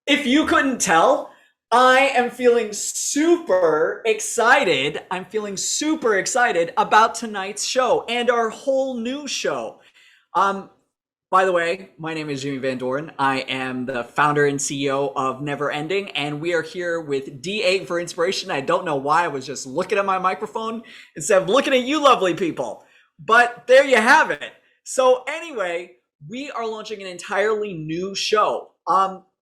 If you couldn't tell, I am feeling super excited. I'm feeling super excited about tonight's show and our whole new show. Um, by the way, my name is Jimmy Van Doren. I am the founder and CEO of Never Ending, and we are here with D8 for inspiration. I don't know why I was just looking at my microphone instead of looking at you lovely people. But there you have it. So anyway, we are launching an entirely new show.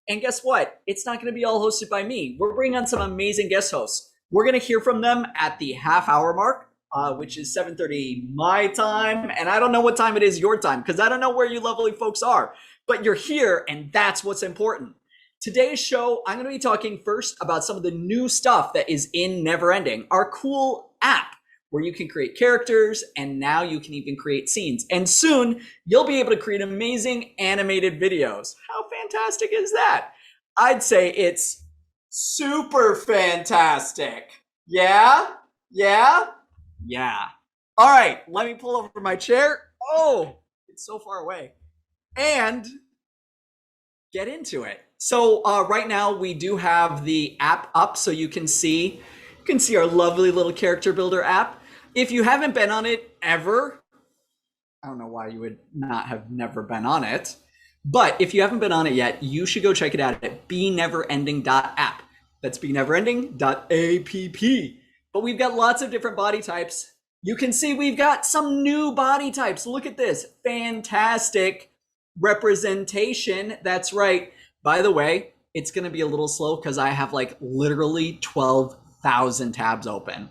And guess what? It's not going to be all hosted by me. We're bringing on some amazing guest hosts. We're going to hear from them at the half hour mark, which is 7:30 my time, and I don't know what time it is your time because I don't know where you lovely folks are. But you're here, and that's what's important. Today's show, I'm going to be talking first about some of the new stuff that is in Neverending, our cool app where you can create characters, and now you can even create scenes. And soon, you'll be able to create amazing animated videos. How fantastic is that? I'd say it's super fantastic. Yeah? Yeah? Yeah. All right, let me pull over my chair. Oh, it's so far away. And get into it. So right now we do have the app up so you can see our lovely little character builder app. If you haven't been on it ever, I don't know why you would not have never been on it. But if you haven't been on it yet, you should go check it out at beneverending.app. That's beneverending.app. But we've got lots of different body types. You can see we've got some new body types. Look at this. Fantastic representation. That's right. By the way, it's going to be a little slow because I have like literally 12,000 tabs open.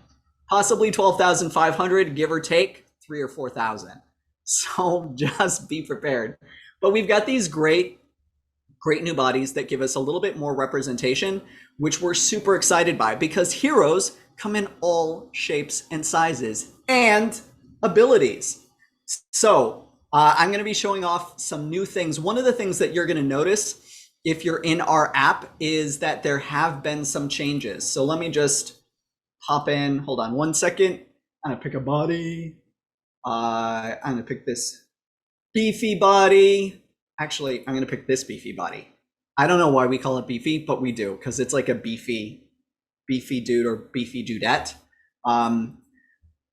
Possibly 12,500, give or take 3 or 4,000. So just be prepared. But we've got these great new bodies that give us a little bit more representation, which we're super excited by because heroes come in all shapes and sizes and abilities. So I'm going to be showing off some new things. One of the things that you're going to notice if you're in our app is that there have been some changes. So let me just hop in. Hold on one second. I'm going to pick a body. I'm going to pick this beefy body. Actually, I'm going to pick this beefy body. I don't know why we call it beefy, but we do because it's like a beefy dude or beefy dudette.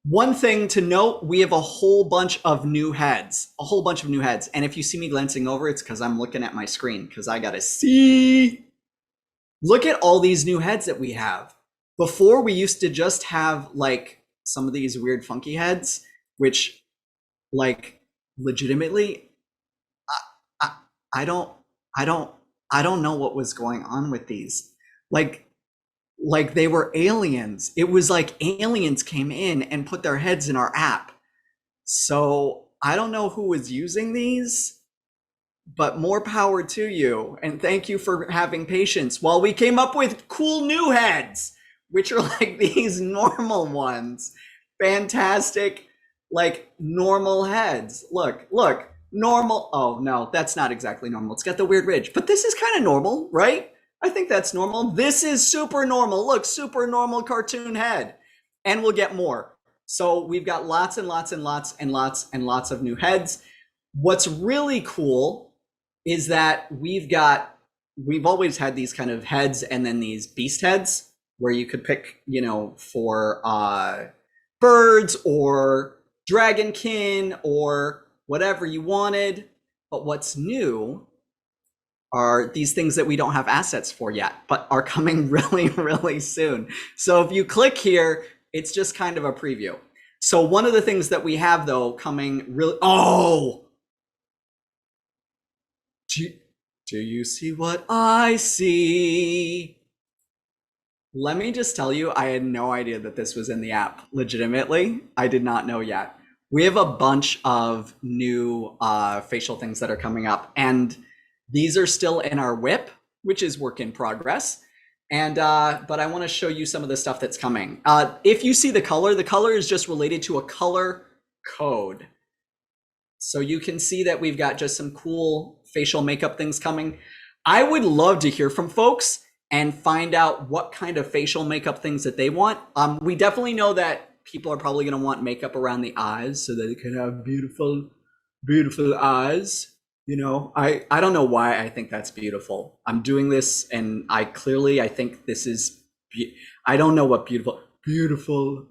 One thing to note, we have a whole bunch of new heads. And if you see me glancing over, it's because I'm looking at my screen because I got to see. Look at all these new heads that we have. Before, we used to just have like some of these weird funky heads, which like legitimately, I don't know what was going on with these. Like they were aliens. It was like aliens came in and put their heads in our app. So I don't know who was using these, but more power to you. And thank you for having patience while we came up with cool new heads, which are like these normal ones. Fantastic, like normal heads. Look, normal. Oh no, that's not exactly normal. It's got the weird ridge, but this is kind of normal, right? I think that's normal. This is super normal. Look, super normal cartoon head. And we'll get more. So we've got lots and lots and lots and lots and lots of new heads. What's really cool is that we've always had these kind of heads and then these beast heads where you could pick, for birds or dragonkin or whatever you wanted. But what's new are these things that we don't have assets for yet, but are coming really, really soon. So if you click here, it's just kind of a preview. So one of the things that we have though coming really, do you see what I see? Let me just tell you, I had no idea that this was in the app. Legitimately, I did not know yet. We have a bunch of new facial things that are coming up, and these are still in our whip, which is work in progress. And but I want to show you some of the stuff that's coming. If you see the color is just related to a color code. So you can see that we've got just some cool facial makeup things coming. I would love to hear from folks and find out what kind of facial makeup things that they want. We definitely know that people are probably going to want makeup around the eyes so that they can have beautiful, beautiful eyes. You know, I don't know why I think that's beautiful. I'm doing this and I think this is I don't know what beautiful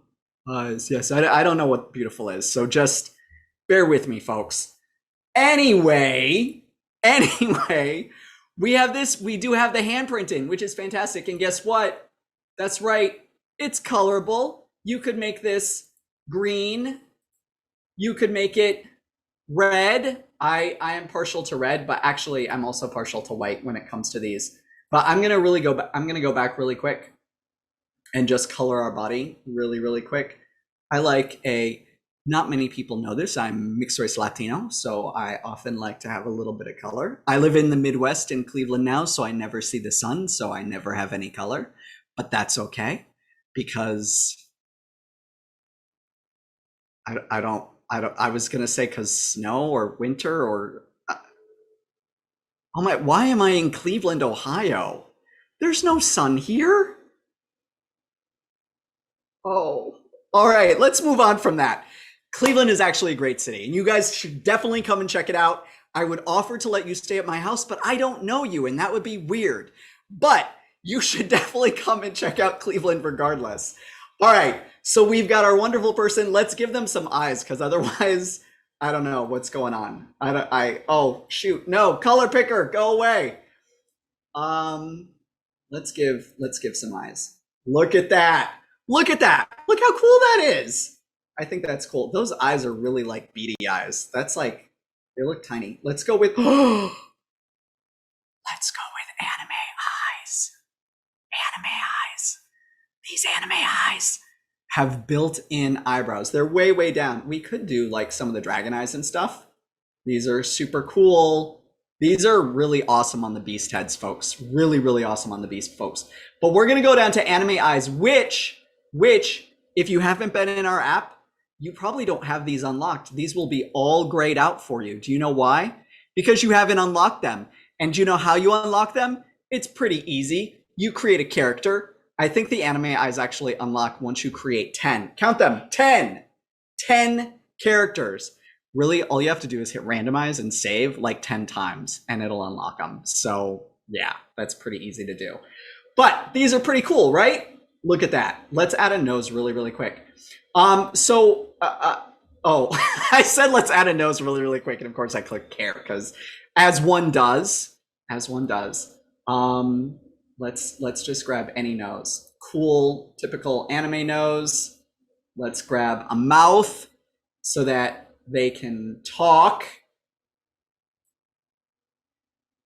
eyes. Yes, I don't know what beautiful is. So just bear with me, folks. Anyway, anyway, we do have the handprinting, which is fantastic. And guess what? That's right. It's colorable. You could make this green. You could make it red. I am partial to red, but actually I'm also partial to white when it comes to these. But I'm gonna go back really quick and just color our body really, really quick. I like a not many people know this. I'm mixed race Latino, so I often like to have a little bit of color. I live in the Midwest in Cleveland now, so I never see the sun, so I never have any color. But that's okay because I was gonna say because snow or winter or oh my, why am I in Cleveland, Ohio? There's no sun here. Oh, all right, let's move on from that. Cleveland is actually a great city, and you guys should definitely come and check it out. I would offer to let you stay at my house, but I don't know you, and that would be weird. But you should definitely come and check out Cleveland regardless. All right, so we've got our wonderful person. Let's give them some eyes, because otherwise, I don't know what's going on. Oh, shoot. No, color picker, go away. Um, let's give some eyes. Look at that. Look at that. Look how cool that is. I think that's cool. Those eyes are really like beady eyes. That's like they look tiny. Let's go with let's go with anime eyes. Anime eyes. These anime eyes have built-in eyebrows. They're way, way down. We could do like some of the dragon eyes and stuff. These are super cool. These are really awesome on the beast heads, folks. Really, really awesome on the beast folks. But we're gonna go down to anime eyes, which, if you haven't been in our app, you probably don't have these unlocked. These will be all grayed out for you. Do you know why? Because you haven't unlocked them. And do you know how you unlock them? It's pretty easy. You create a character. I think the anime eyes actually unlock once you create 10. Count them, 10. 10 characters. Really, all you have to do is hit randomize and save like 10 times and it'll unlock them. So yeah, that's pretty easy to do. But these are pretty cool, right? Look at that. Let's add a nose really, really quick. Oh, I said let's add a nose really, really quick. And of course I click care because as one does, let's just grab any nose. Cool, typical anime nose. Let's grab a mouth so that they can talk.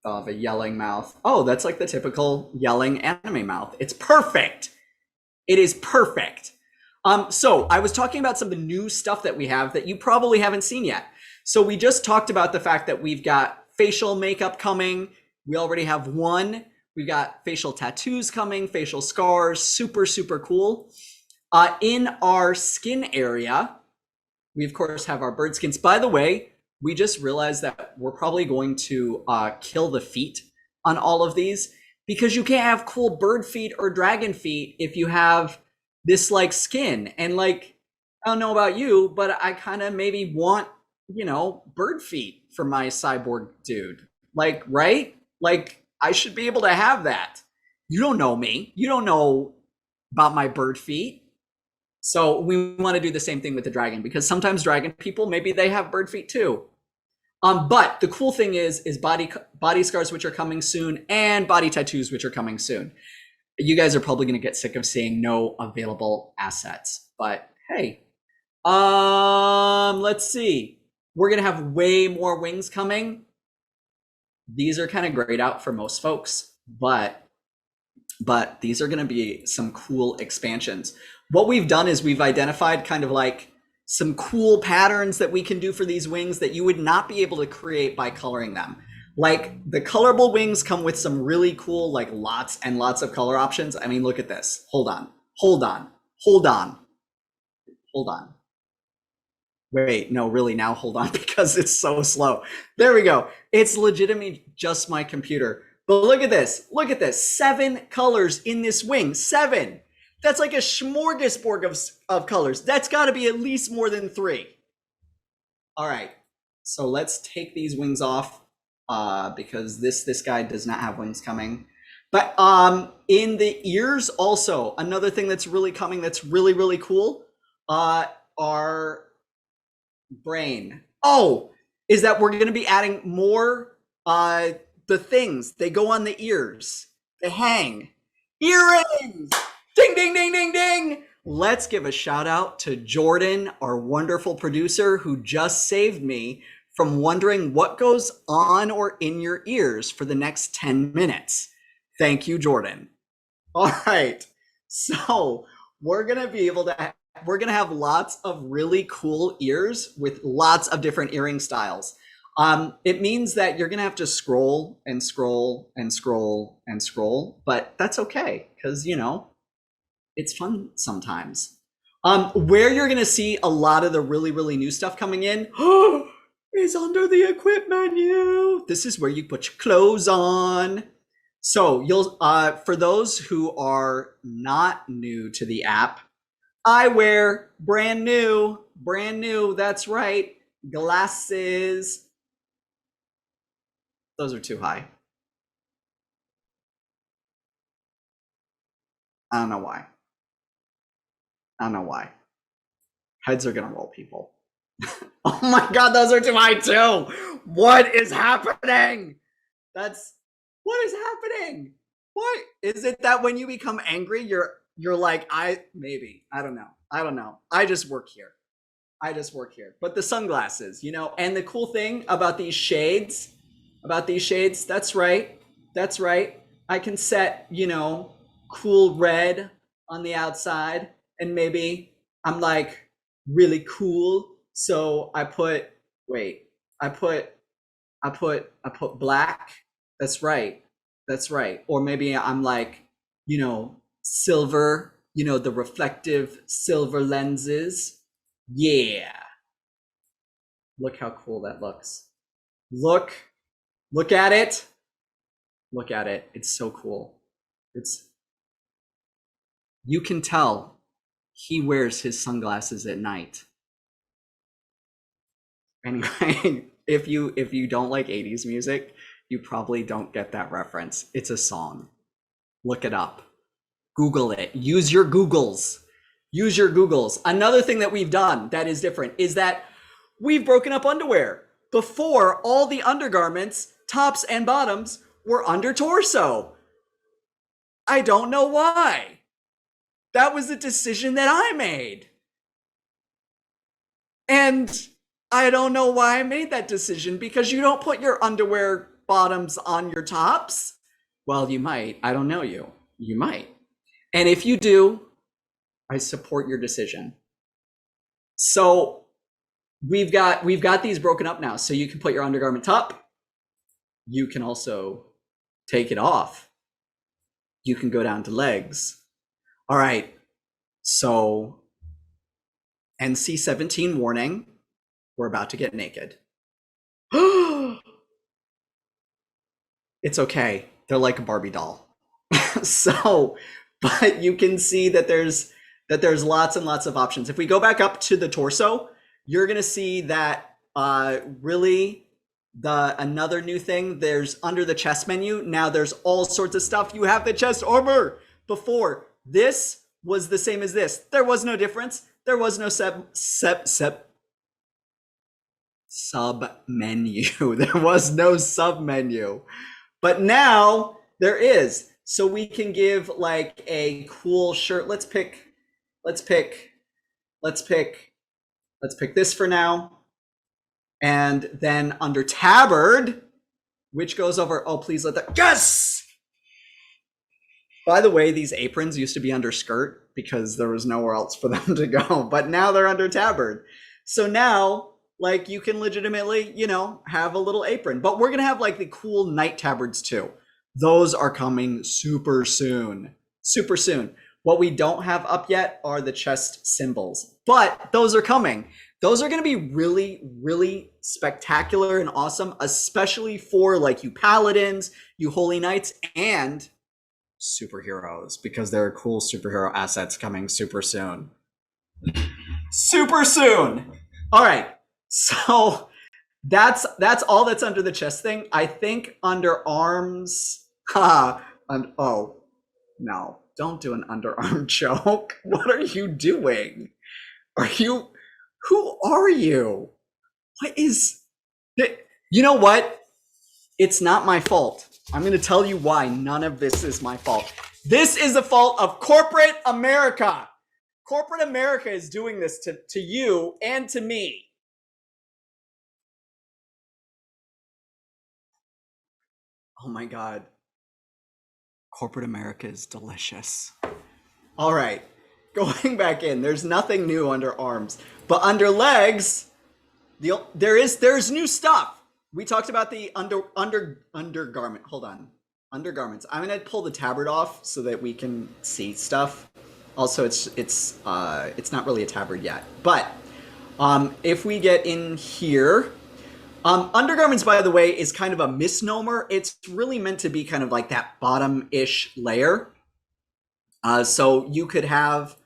They'll have a yelling mouth. Oh, that's like the typical yelling anime mouth. It's perfect. It is perfect. So I was talking about some of the new stuff that we have that you probably haven't seen yet. So we just talked about the fact that we've got facial makeup coming. We already have one. We've got facial tattoos coming, facial scars, super, super cool. In our skin area, we of course have our bird skins. By the way, we just realized that we're probably going to kill the feet on all of these because you can't have cool bird feet or dragon feet if you have this like skin. And like, I don't know about you, but I kind of maybe want, bird feet for my cyborg dude. Like, right? Like, I should be able to have that. You don't know me. You don't know about my bird feet. So we want to do the same thing with the dragon because sometimes dragon people, maybe they have bird feet too. But the cool thing is body scars, which are coming soon, and body tattoos, which are coming soon. You guys are probably going to get sick of seeing no available assets, but hey, let's see. We're going to have way more wings coming. These are kind of grayed out for most folks, but these are going to be some cool expansions. What we've done is we've identified kind of like some cool patterns that we can do for these wings that you would not be able to create by coloring them. Like the colorable wings come with some really cool, like lots and lots of color options. I mean, look at this. Hold on. Wait, no, really now hold on because it's so slow. There we go. It's legitimately just my computer. But look at this. 7 colors in this wing. 7. That's like a smorgasbord of colors. That's got to be at least more than 3. All right. So let's take these wings off. because this guy does not have wings coming. But in the ears also, another thing that's really coming that's really, really cool, our brain. Oh, is that we're going to be adding more the things. They go on the ears. They hang. Earrings! Ding, ding, ding, ding, ding! Let's give a shout out to Jordan, our wonderful producer, who just saved me from wondering what goes on or in your ears for the next 10 minutes. Thank you, Jordan. All right. So we're going to be able to, we're going to have lots of really cool ears with lots of different earring styles. It means that you're going to have to scroll and scroll and scroll and scroll, but that's okay because, you know, it's fun sometimes. Where you're going to see a lot of the really, really new stuff coming in is under the equip menu. This is where you put your clothes on. So you'll, for those who are not new to the app, eyewear, brand new, that's right, glasses. Those are too high. I don't know why. I don't know why. Heads are gonna roll, people. Oh my God, those are too high too. What is happening? What is happening? What is it that when you become angry, you're like, I don't know. I just work here. But the sunglasses, you know, and the cool thing about these shades, that's right. I can set, you know, cool red on the outside, and maybe I'm like really cool. So I put black. That's right. Or maybe I'm like, you know, silver, you know, the reflective silver lenses. Yeah. Look how cool that looks. Look at it. It's so cool. You can tell he wears his sunglasses at night. Anyway, if you don't like 80s music, you probably don't get that reference. It's a song. Look it up. Google it. Use your Googles. Another thing that we've done that is different is that we've broken up underwear. Before, all the undergarments, tops and bottoms, were under torso. I don't know why. That was a decision that I made. And I don't know why I made that decision, because you don't put your underwear bottoms on your tops. Well, you might. I don't know you. You might. And if you do, I support your decision. So we've got these broken up now. So you can put your undergarment up. You can also take it off. You can go down to legs. All right. So NC-17 warning. We're about to get naked. It's okay. They're like a Barbie doll. So, but you can see that there's lots and lots of options. If we go back up to the torso, you're gonna see that really another new thing. There's under the chest menu now. There's all sorts of stuff. You have the chest armor. Before, this was the same as this. There was no difference. There was no sub menu. There was no sub menu, but now there is. So we can give like a cool shirt. Let's pick this for now. And then under tabard, which goes over, oh, please let that, yes! By the way, these aprons used to be under skirt because there was nowhere else for them to go, but now they're under tabard. So now, like, you can legitimately, you know, have a little apron, but we're going to have like the cool night tabards too. Those are coming super soon. What we don't have up yet are the chest symbols, but those are coming. Those are going to be really, really spectacular and awesome, especially for like you paladins, you holy knights, and superheroes, because there are cool superhero assets coming super soon. All right. So That's all that's under the chest thing. I think underarms. And oh no, don't do an underarm joke. What are you doing? Are you? Who are you? What is? You know what? It's not my fault. I'm going to tell you why none of this is my fault. This is the fault of corporate America. Corporate America is doing this to you and to me. Oh my God. Corporate America is delicious. All right. Going back in, there's nothing new under arms, but under legs, there's new stuff. We talked about the undergarment. Hold on, undergarments. I'm gonna pull the tabard off so that we can see stuff. Also, it's not really a tabard yet, but if we get in here, undergarments, by the way, is kind of a misnomer. It's really meant to be kind of like that bottom-ish layer. So you could have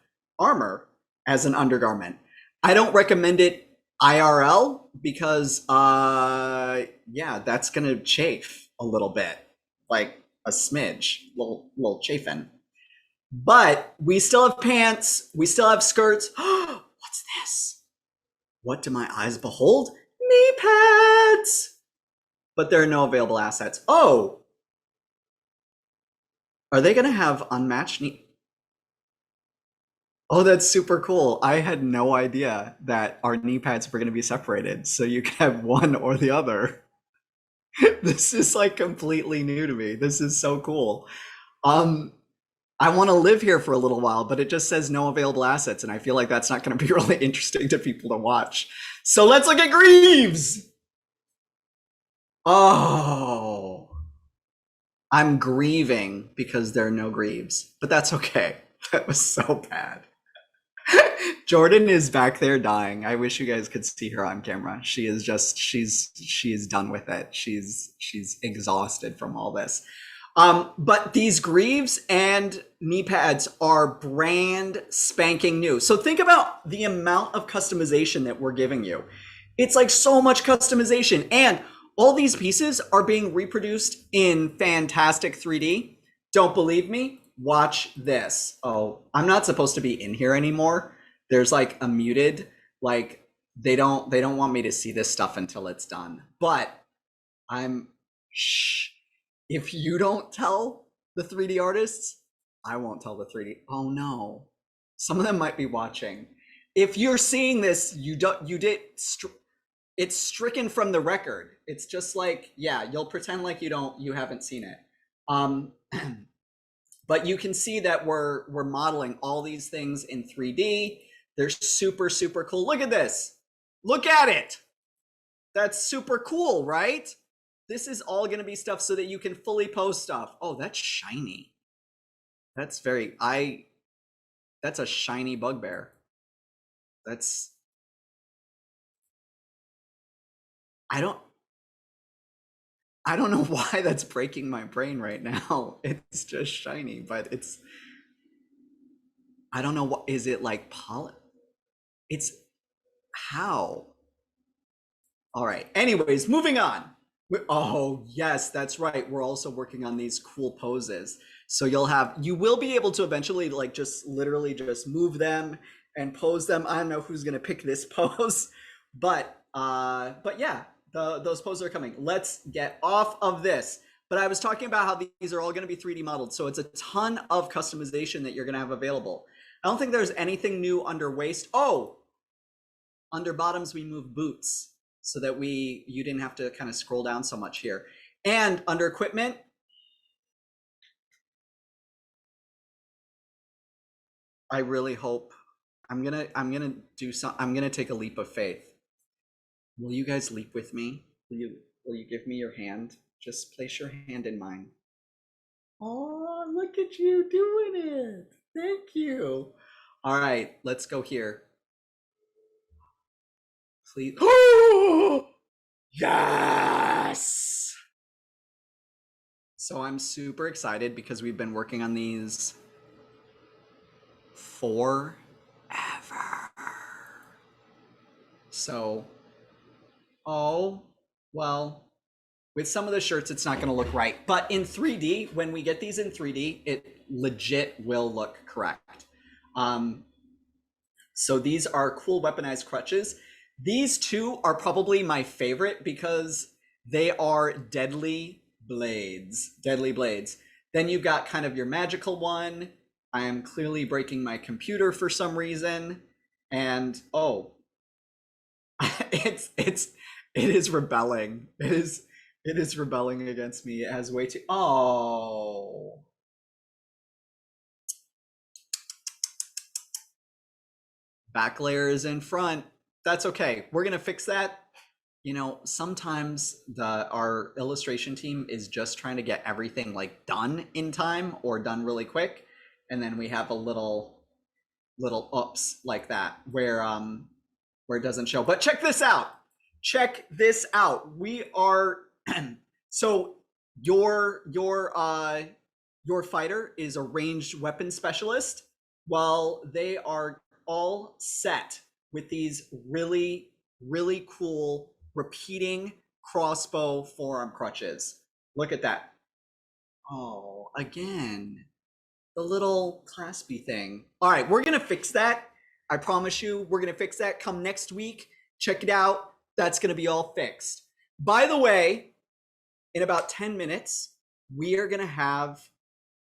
armor as an undergarment. I don't recommend it IRL because, yeah, that's gonna chafe a little bit, like a smidge, little chafing. But we still have pants, we still have skirts. What's this? What do my eyes behold? Knee pads! But there are no available assets. Oh! Are they gonna have unmatched knee? Oh, that's super cool. I had no idea that our knee pads were gonna be separated, so you can have one or the other. This is like completely new to me. This is so cool. Um, I want to live here for a little while, but it just says no available assets, and I feel like that's not going to be really interesting to people to watch. So let's look at Greaves. Oh, I'm grieving because there are no Greaves, but that's okay. That was so bad. Jordan is back there dying. I wish you guys could see her on camera. She is just she's done with it. She's exhausted from all this. But these Greaves and knee pads are brand spanking new. So think about the amount of customization that we're giving you. It's like so much customization, and all these pieces are being reproduced in fantastic 3D. Don't believe me? Watch this. Oh, I'm not supposed to be in here anymore. There's like a muted, like they don't want me to see this stuff until it's done. But I'm shh. If you don't tell the 3D artists, I won't tell the 3D. Oh no. Some of them might be watching. If you're seeing this, it's stricken from the record. It's just like, yeah, you'll pretend like you haven't seen it. Um but you can see that we're modeling all these things in 3D. They're super cool. Look at this. Look at it. That's super cool, right? This is all going to be stuff so that you can fully post stuff. Oh, that's shiny. That's that's a shiny bugbear. That's I don't I don't know why that's breaking my brain right now. It's just shiny, but I don't know what is it like poly. It's how. All right. Anyways, moving on. Oh, yes, that's right. We're also working on these cool poses. So you will be able to eventually like just literally just move them and pose them. I don't know who's going to pick this pose, but yeah, those poses are coming. Let's get off of this. But I was talking about how these are all going to be 3D modeled. So it's a ton of customization that you're going to have available. I don't think there's anything new under waist. Oh, under bottoms, we move boots so that you didn't have to kind of scroll down so much here. And under equipment, I really hope I'm gonna take a leap of faith. Will you guys leap with me? Will you give me your hand? Just place your hand in mine. Oh, look at you doing it. Thank you. All right, let's go here. Please. Yes. So I'm super excited because we've been working on these forever. So, oh Well, with some of the shirts, it's not going to look right. But in 3D, when we get these in 3D, it legit will look correct. Um, so these are cool weaponized crutches. These two are probably my favorite because they are deadly blades. Deadly blades. Then you've got kind of your magical one. I am clearly breaking my computer for some reason. And oh, it is rebelling. It is rebelling against me. It has way too. Oh, back layer is in front. That's okay. We're gonna fix that. You know, sometimes our illustration team is just trying to get everything like done in time or done really quick, and then we have a little ups like that where it doesn't show. But check this out. Check this out. We are so your fighter is a ranged weapon specialist, while they are all set with these really cool repeating crossbow forearm crutches. Look at that. Oh, again, the little claspy thing. All right, we're gonna fix that. I promise you, we're gonna fix that. Come next week, check it out. That's gonna be all fixed. By the way, in about 10 minutes, we are gonna have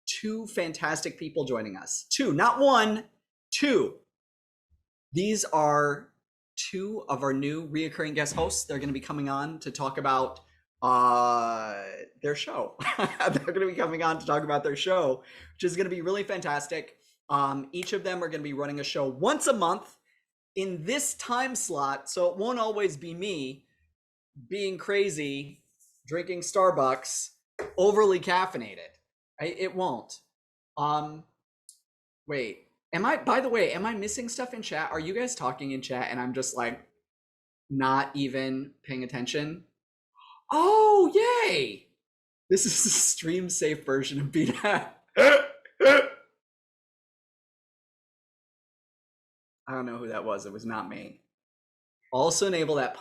two fantastic people joining us. Two, not one, two. These are two of our new reoccurring guest hosts. They're gonna be coming on to talk about their show. They're going to be coming on to talk about their show, which is going to be really fantastic. Each of them are going to be running a show once a month in this time slot, so it won't always be me being crazy, drinking Starbucks, overly caffeinated. It won't. Wait, by the way, am I missing stuff in chat? Are you guys talking in chat and I'm just like not even paying attention? Oh, yay! This is a stream safe version of BNAT. I don't know who that was. It was not me. Also enable that.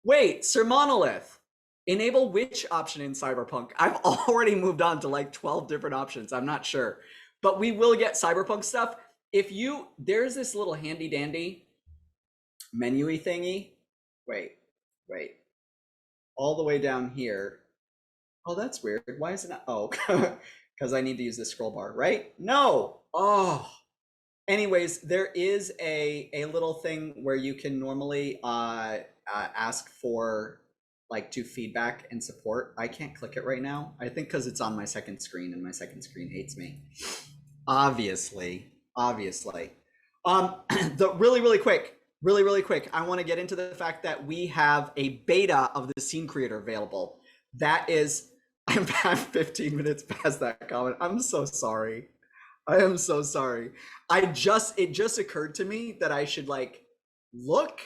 Wait, Sir Monolith. Enable which option in Cyberpunk? I've already moved on to like 12 different options. I'm not sure. But we will get Cyberpunk stuff. There's this little handy dandy menu-y thingy. Wait. All the way down here. Oh, that's weird. Why is it not? Oh, because I need to use the scroll bar, right? No. Oh. Anyways, there is a little thing where you can normally ask for like do feedback and support. I can't click it right now. I think because it's on my second screen and my second screen hates me. Obviously. The really quick, I want to get into the fact that we have a beta of the scene creator available. That is, I'm 15 minutes past that comment. I'm so sorry. I am so sorry. It just occurred to me that I should like look,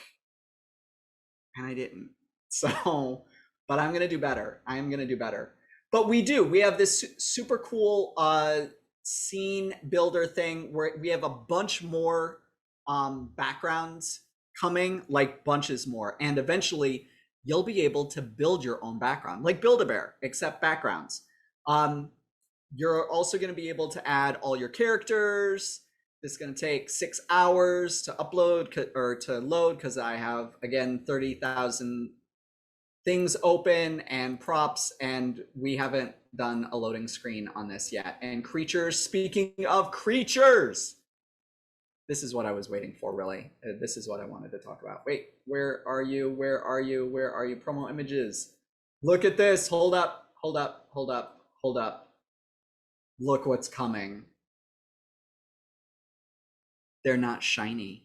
and I didn't. So, but I'm gonna do better. I am gonna do better. But we have this super cool scene builder thing where we have a bunch more backgrounds coming, like bunches more, and eventually you'll be able to build your own background, like Build-A-Bear, except backgrounds. You're also going to be able to add all your characters. This is going to take 6 hours to upload or to load because I have, again, 30,000 things open and props, and we haven't done a loading screen on this yet. And creatures, speaking of creatures, this is what I was waiting for, really. This is what I wanted to talk about. Wait, where are you? Promo images. Look at this. Hold up. Look what's coming. They're not shiny.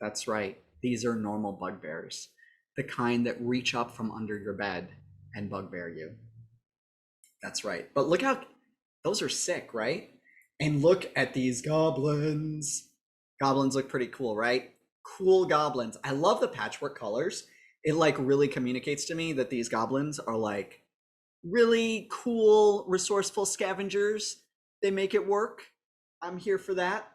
That's right. These are normal bugbears. The kind that reach up from under your bed and bugbear you. That's right. But look how those are sick, right? And look at these goblins. Goblins look pretty cool, right? Cool goblins. I love the patchwork colors. It like really communicates to me that these goblins are like really cool, resourceful scavengers. They make it work. I'm here for that.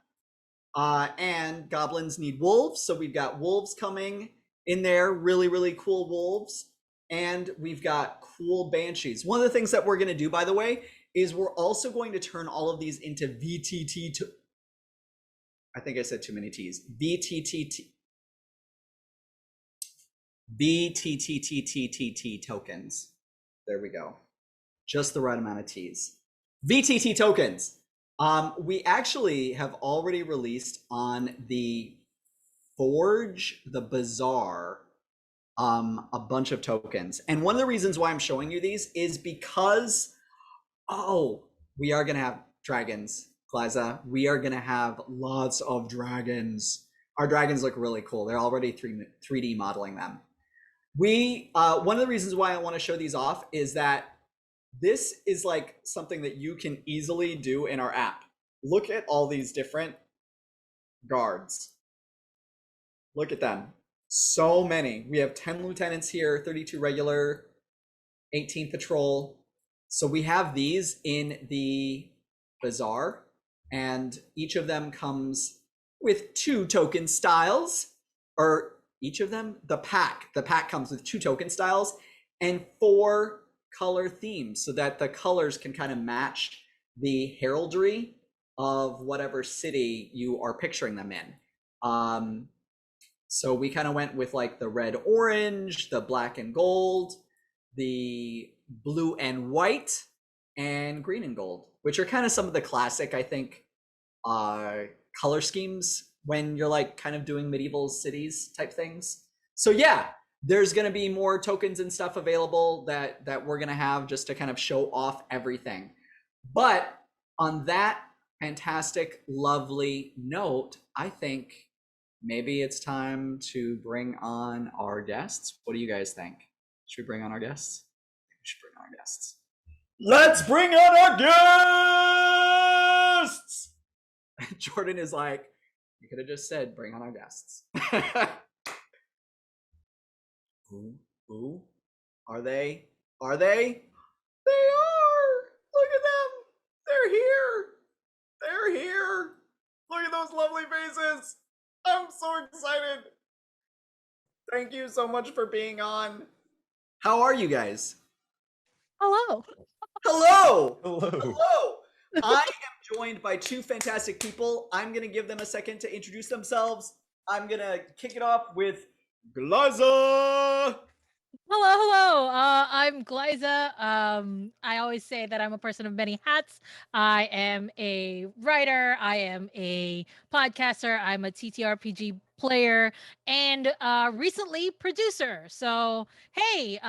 And goblins need wolves, so we've got wolves coming in there. Really cool wolves. and we've got cool banshees. One of the things that we're going to do, by the way, is we're also going to turn all of these into VTT. I think I said too many T's. VTTTTTT tokens. There we go. Just the right amount of T's. VTT tokens. We actually have already released on the Forge, the Bazaar, a bunch of tokens. And one of the reasons why I'm showing you these is because, we are going to have dragons, Glyza. We are going to have lots of dragons. Our dragons look really cool. They're already 3D modeling them. One of the reasons why I want to show these off is that this is like something that you can easily do in our app. Look at all these different guards. Look at them. So many. We have 10 lieutenants here, 32 regular, 18 patrol. So we have these in the Bazaar, and each of them comes with 2 token styles, or each of them, the pack comes with 2 token styles and 4 color themes, so that the colors can kind of match the heraldry of whatever city you are picturing them in. So we kind of went with like the red orange, the black and gold, the blue and white, and green and gold, which are kind of some of the classic, I think, color schemes when you're like kind of doing medieval cities type things. So yeah, there's going to be more tokens and stuff available that we're going to have just to kind of show off everything. But on that fantastic, lovely note, I think maybe it's time to bring on our guests. What do you guys think? Should we bring on our guests? We should bring on our guests. Let's bring on our guests! Jordan is like, you could have just said, bring on our guests. Who? Are they? Are they? They are! Look at them! They're here! They're here! Look at those lovely faces! I'm so excited! Thank you so much for being on. How are you guys? Hello. Hello! Hello. Hello! I am joined by 2 fantastic people. I'm going to give them a second to introduce themselves. I'm going to kick it off with Glyza! Hello. I'm Glyza. I always say that I'm a person of many hats. I am a writer. I am a podcaster. I'm a TTRPG player and recently producer. So hey,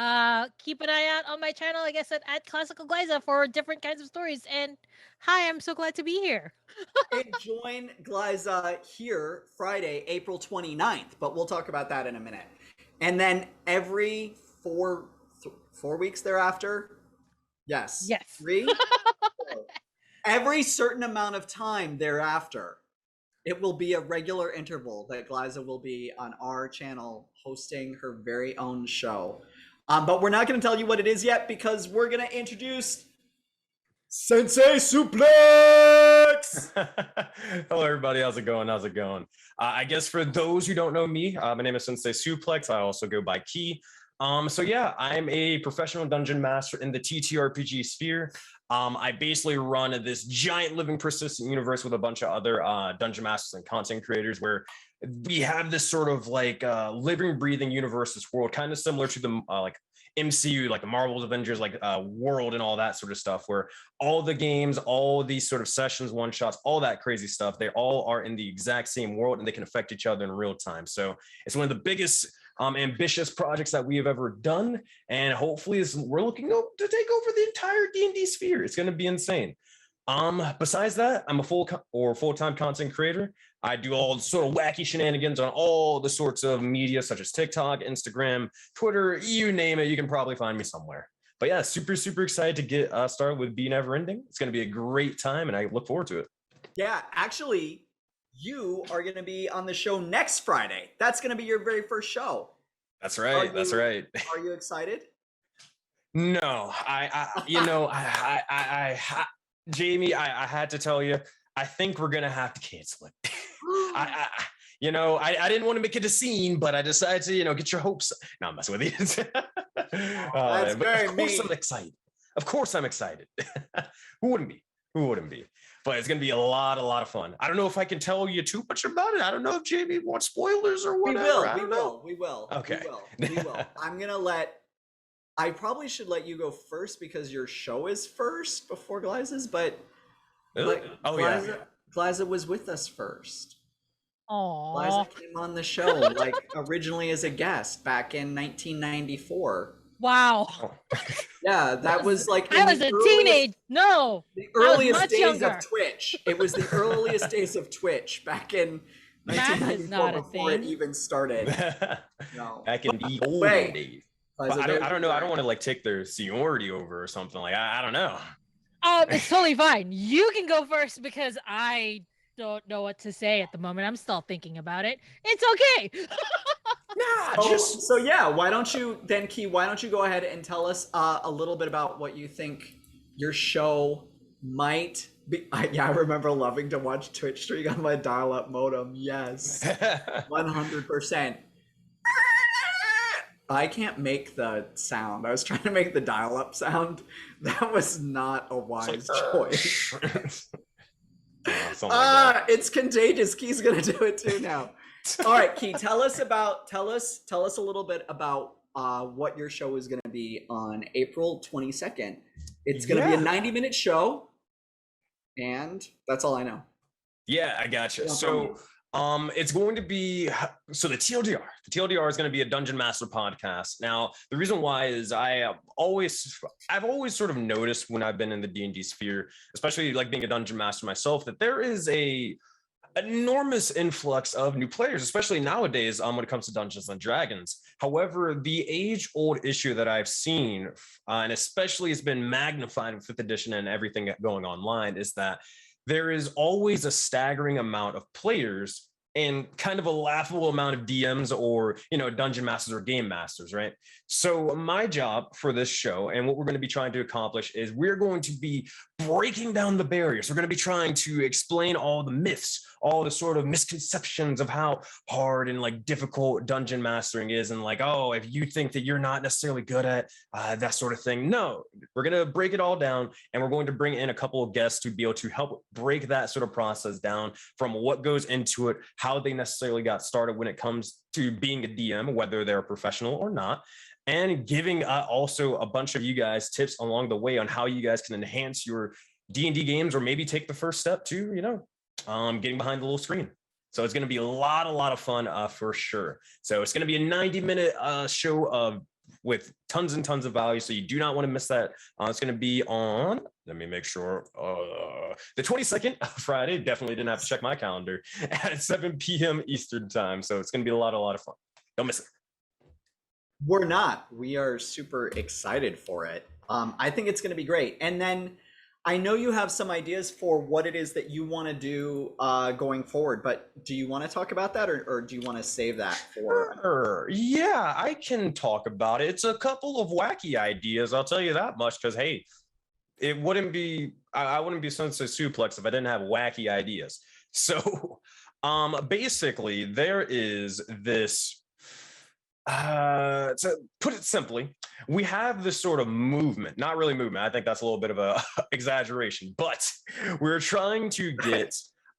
keep an eye out on my channel, I guess, at Classical Glyza for different kinds of stories. And hi, I'm so glad to be here. And join Glyza here Friday, April 29th, but we'll talk about that in a minute. And then every 4 weeks thereafter, yes, 3, 4, every certain amount of time thereafter, it will be a regular interval that Glyza will be on our channel hosting her very own show. But we're not going to tell you what it is yet because we're going to introduce Sensei Suplex! Hello, everybody. How's it going? I guess for those who don't know me, my name is Sensei Suplex. I also go by Key. So yeah, I'm a professional dungeon master in the TTRPG sphere. I basically run this giant living persistent universe with a bunch of other dungeon masters and content creators where we have this sort of like living, breathing universe, this world, kind of similar to the like MCU, like the Marvel's Avengers, like world and all that sort of stuff, where all the games, all these sort of sessions, one shots, all that crazy stuff, they all are in the exact same world and they can affect each other in real time. So it's one of the biggest ambitious projects that we have ever done, and hopefully we're looking to take over the entire D&D sphere. It's going to be insane. Besides that, I'm a full-time content creator. I do all sort of wacky shenanigans on all the sorts of media such as TikTok, Instagram, Twitter, you name it, you can probably find me somewhere. But yeah, super excited to get started with Be Never Ending. It's going to be a great time and I look forward to it. Yeah, actually, you are going to be on the show next Friday. That's going to be your very first show. That's right. That's right. Are you excited? No, Jamie, I had to tell you, I think we're going to have to cancel it. I didn't want to make it a scene, but I decided to, get your hopes. No, I'm messing with you. That's But very of course mean. I'm excited. Of course I'm excited. Who wouldn't be? Who wouldn't be? But it's gonna be a lot of fun. I don't know if I can tell you too much about it. I don't know if Jamie wants spoilers or We whatever. will. I We don't know. will. We will. Okay. We will. We will. I'm gonna let. I probably should let you go first because your show is first before Glyza's, but Really? Oh yeah. Glyza was with us first. Aw. Glyza came on the show like originally as a guest back in 1994. Wow. Oh. Yeah, that was like I in was the a earliest- teenage. No. The I was earliest much days younger. of Twitch. It was the earliest days of Twitch back in Math is 1994 not a before it thing. even started. No. Back in the old Wait. days. Glyza, But I there's don't know. I your- don't want to like take their seniority over or something. Like I don't know. It's totally fine. You can go first because I don't know what to say at the moment. I'm still thinking about it. It's okay. Nah, So yeah, why don't you then, Key? Why don't you go ahead and tell us a little bit about what you think your show might be? I remember loving to watch Twitch stream on my dial-up modem. Yes, 100%. I can't make the sound. I was trying to make the dial-up sound. That was not a wise choice. Something like that. It's contagious. Key's gonna do it too now. All right, Key, tell us a little bit about what your show is gonna be on April 22nd. It's gonna be a 90-minute show, and that's all I know. Yeah, I gotcha. Yeah, So it's going to be the TLDR. The TLDR is going to be a Dungeon Master podcast. Now, the reason why is I've always sort of noticed when I've been in the D&D sphere, especially like being a Dungeon Master myself, that there is a enormous influx of new players, especially nowadays when it comes to Dungeons and Dragons. However, the age-old issue that I've seen, and especially it's been magnified in 5th edition and everything going online, is that there is always a staggering amount of players and kind of a laughable amount of DMs or, dungeon masters or game masters, right? So my job for this show and what we're going to be trying to accomplish is we're going to be breaking down the barriers. We're going to be trying to explain all the myths, all the sort of misconceptions of how hard and like difficult dungeon mastering is. And like, oh, if you think that you're not necessarily good at that sort of thing. No, we're going to break it all down and we're going to bring in a couple of guests to be able to help break that sort of process down from what goes into it, how they necessarily got started when it comes to being a DM, whether they're a professional or not, and giving also a bunch of you guys tips along the way on how you guys can enhance your D&D games or maybe take the first step to, getting behind the little screen. So it's going to be a lot of fun for sure. So it's going to be a 90-minute show with tons and tons of value. So you do not want to miss that. It's going to be on, let me make sure, the 22nd, Friday. Definitely didn't have to check my calendar, at 7 p.m. Eastern time. So it's going to be a lot of fun. Don't miss it. We're not. We are super excited for it. I think it's going to be great. And then I know you have some ideas for what it is that you want to do going forward, but do you want to talk about that or do you want to save that for? Sure. Yeah, I can talk about it. It's a couple of wacky ideas, I'll tell you that much, because hey, it wouldn't be, I wouldn't be Sensei Suplex if I didn't have wacky ideas. So basically there is this, to put it simply, we have this sort of movement, not really movement. I think that's a little bit of a exaggeration, but we're trying to get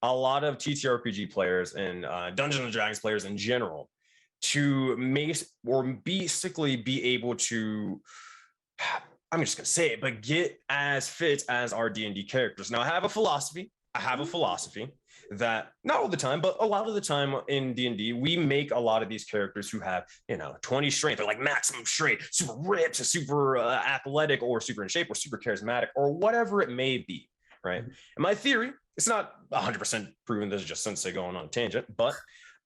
a lot of TTRPG players and Dungeons and Dragons players in general to basically be able to, I'm just gonna say it, but get as fit as our D&D characters. Now I have a philosophy that not all the time, but a lot of the time in D&D, we make a lot of these characters who have, 20 strength, they're like maximum strength, super ripped, super athletic, or super in shape, or super charismatic, or whatever it may be, right? And my theory, it's not 100% proven, this is just Sensei going on a tangent, but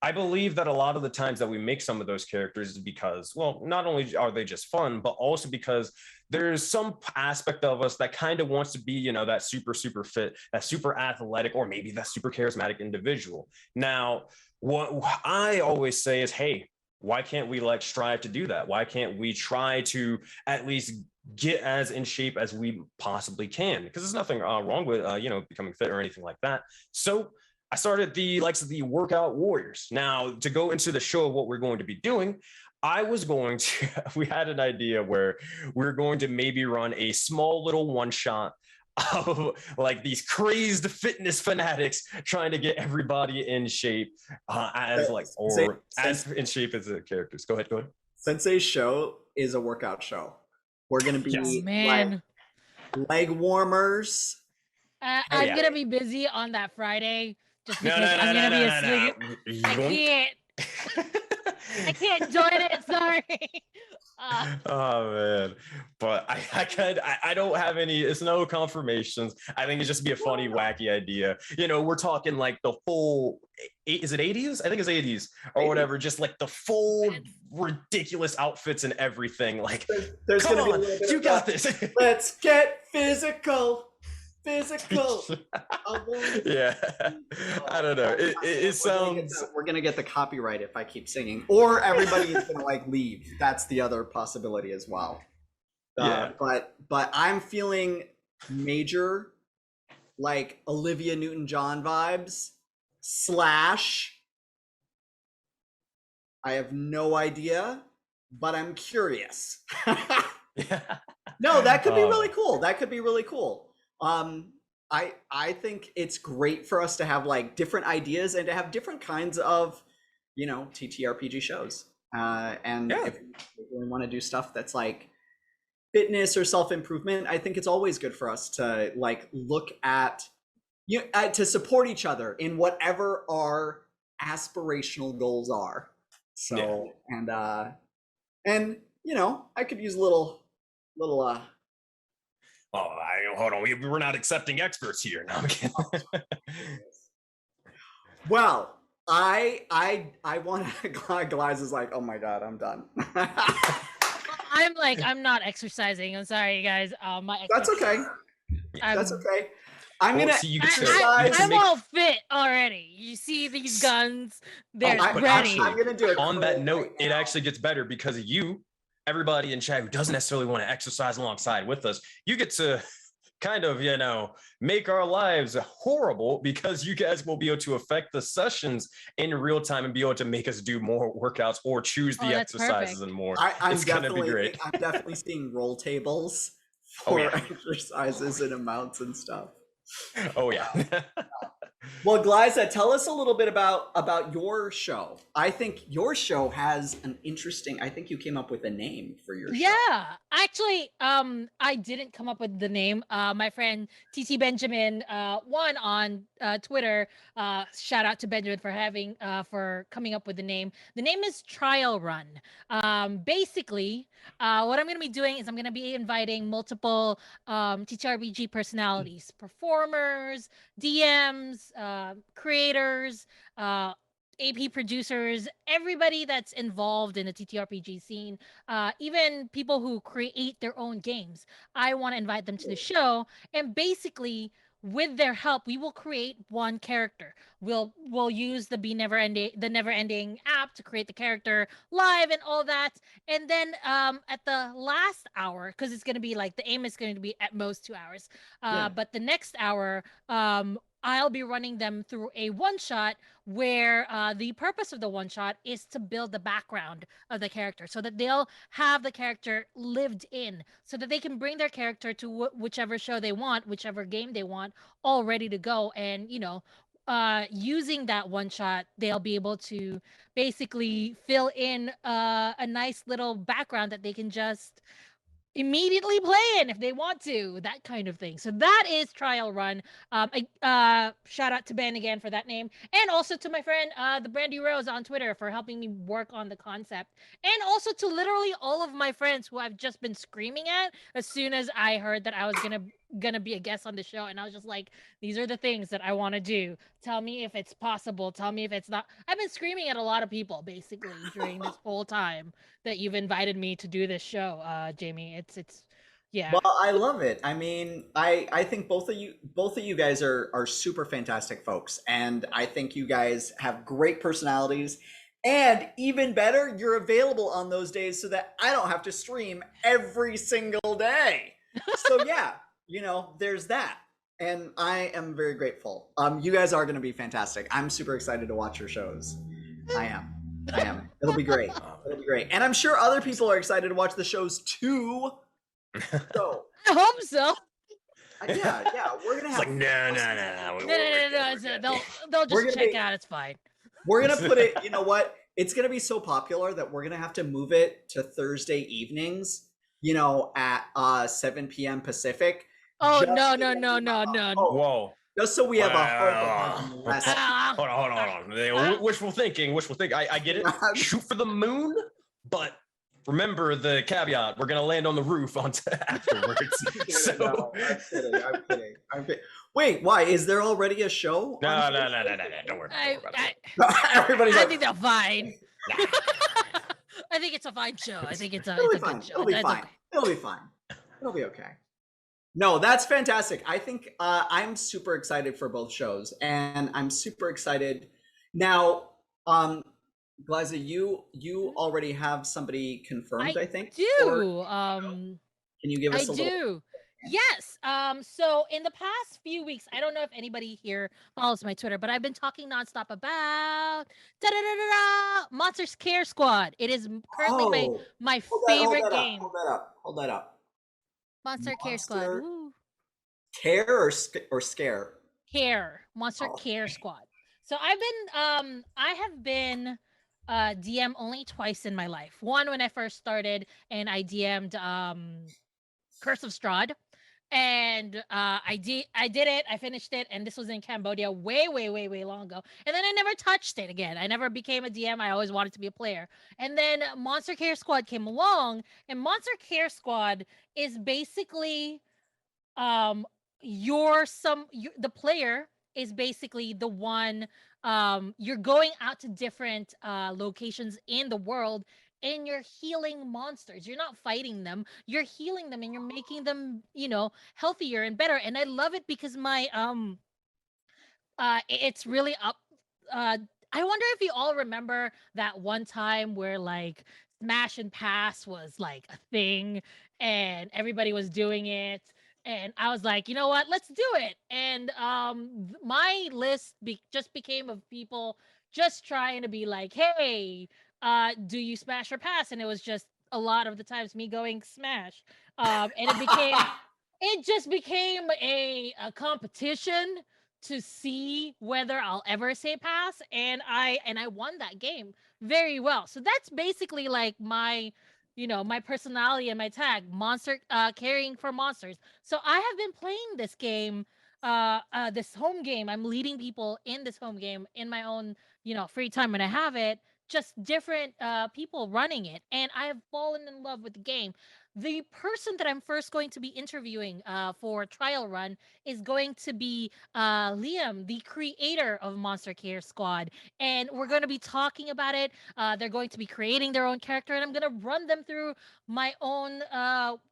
I believe that a lot of the times that we make some of those characters is because, well, not only are they just fun, but also because there's some aspect of us that kind of wants to be, that super fit, that super athletic, or maybe that super charismatic individual. Now, what I always say is, hey, why can't we strive to do that? Why can't we try to at least get as in shape as we possibly can? Because there's nothing wrong with, becoming fit or anything like that. So I started the likes of the Workout Warriors. Now, to go into the show of what we're going to be doing, I was going to, we had an idea where we were going to maybe run a small little one shot of like these crazed fitness fanatics trying to get everybody in shape as like, or as in shape as the characters. Go ahead, go ahead. Sensei's show is a workout show. We're going to be Yes. Oh, man. like leg warmers. I'm yeah. gonna be busy on that Friday just No, because no, no, I'm no, gonna be no, no, asleep. no. I can't. I can't join it. Sorry. Oh man, but I don't have any. It's no confirmations. I think it's just be a funny, wacky idea. You know, we're talking like the full. Is it 80s? I think it's 80s or 80s. whatever. Just like the full ridiculous outfits and everything. Like, There's come going to be on, a little bit you of got that. this. Let's get physical. Physical. Yeah, I don't know. It sounds. We're gonna get the copyright if I keep singing, or everybody is gonna like leave. That's the other possibility as well. Yeah. But I'm feeling major, like Olivia Newton-John vibes. Slash. I have no idea, but I'm curious. Yeah. No, that could be really cool. That could be really cool. I think it's great for us to have like different ideas and to have different kinds of, you know, TTRPG shows. And Yeah. if we really want to do stuff that's like fitness or self-improvement, I think it's always good for us to like look at to support each other in whatever our aspirational goals are. So and you know, I could use a little Oh, hold on. We're not accepting experts here. No, I'm kidding. Well, I want to. Glize is like, oh my god, I'm done. I'm like, I'm not exercising. I'm sorry, you guys. My That's okay. That's okay. I'm Well, gonna see, you can say- exercise. I'm all fit already. You see these guns? They're but ready. actually, I'm gonna do it. On that right note, it now. actually gets better because you, everybody in chat who doesn't necessarily want to exercise alongside with us, you get to kind of, you know, make our lives horrible because you guys will be able to affect the sessions in real time and be able to make us do more workouts or choose the that's exercises perfect. and more. I'm It's gonna be definitely, great. I'm definitely seeing roll tables Oh, for yeah. exercises and amounts and stuff. Oh yeah. Well, Glyza, tell us a little bit about your show. I think your show has an interesting. I think you came up with a name for your show. Yeah, actually, I didn't come up with the name. My friend TT Benjamin, one on Twitter. Shout out to Benjamin for coming up with the name. The name is Trial Run. Basically, what I'm going to be doing is I'm going to be inviting multiple TTRPG personalities, performers, DMs, creators, AP producers, everybody that's involved in the TTRPG scene, even people who create their own games. I want to invite them to the show, and basically, with their help, we will create one character. We'll use the Never Ending app to create the character live and all that. And then at the last hour, because it's gonna be like the aim is going to be at most 2 hours. Yeah. But the next hour, I'll be running them through a one shot where the purpose of the one shot is to build the background of the character so that they'll have the character lived in so that they can bring their character to whichever show they want, whichever game they want, all ready to go. And, you know, using that one shot, they'll be able to basically fill in a nice little background that they can just immediately play in if they want to, that kind of thing. So that is Trial Run. Shout out to Ben again for that name, and also to my friend the Brandy Rose on Twitter for helping me work on the concept, and also to literally all of my friends who I've just been screaming at as soon as I heard that I was gonna be a guest on the show, and I was just like, these are the things that I want to do. Tell me if it's possible. Tell me if it's not. I've been screaming at a lot of people basically during this whole time that you've invited me to do this show, Jamie. It's yeah. Well, I love it. I mean, I think both of you guys are super fantastic folks, and I think you guys have great personalities. And even better, you're available on those days so that I don't have to stream every single day. So yeah, you know, there's that. And I am very grateful. You guys are going to be fantastic. I'm super excited to watch your shows. I am. I am. It'll be great. It'll be great. And I'm sure other people are excited to watch the shows too. So I hope so. yeah, we're gonna It's have like no. They'll We're just gonna check be- out. It's fine. We're gonna put it. You know what? It's gonna be so popular that we're gonna have to move it to Thursday evenings. You know, at 7 p.m. Pacific. Oh just no so no that no we no have- no. oh, Whoa. just so we have a hope of Wow. having less. Hold on. Wishful thinking. I get it. Shoot for the moon, but remember the caveat. We're gonna land on the roof afterwards. So No, I'm kidding. Wait, why? Is there already a show? no. on Don't worry I, about I, it. Everybody's I like, think they're fine. Nah. I think it's a fine show. I think it's a it'll be good fine. show. It'll be That's fine. okay. It'll be fine. It'll be okay. No, that's fantastic. I think I'm super excited for both shows, and I'm super excited now. Glaza, you already have somebody confirmed, I think. or Do Can you give us I a little? do. Yes. So in the past few weeks, I don't know if anybody here follows my Twitter, but I've been talking nonstop about Monsters Care Squad. It is currently Oh, my hold favorite that up. game. Hold that up. Monster Care Squad. Monster Ooh. Care or scare? Monster Oh. Care Squad. So I have been DM only twice in my life. One when I first started and I DM'd Curse of Strahd. And I did it. I finished it, and this was in Cambodia way long ago. And then I never touched it again. I never became a DM. I always wanted to be a player. And then Monster Care Squad came along, and Monster Care Squad is basically the player is basically the one you're going out to different locations in the world, and you're healing monsters. You're not fighting them, you're healing them, and you're making them healthier and better. And I love it because my it's really up I wonder if you all remember that one time where like smash and pass was like a thing and everybody was doing it, and I was like, you know what, let's do it. And my list just became of people just trying to be like, hey, do you smash or pass? And it was just a lot of the times me going smash, and it just became a competition to see whether I'll ever say pass, and I won that game very well. So that's basically like my my personality and my tag, monster carrying for monsters. So I have been playing this game this home game. I'm leading people in this home game in my own, free time when I have it, just different people running it, and I have fallen in love with the game. The person that I'm first going to be interviewing for trial run is going to be Liam, the creator of Monster Care Squad, and we're going to be talking about it. They're going to be creating their own character, and I'm going to run them through my own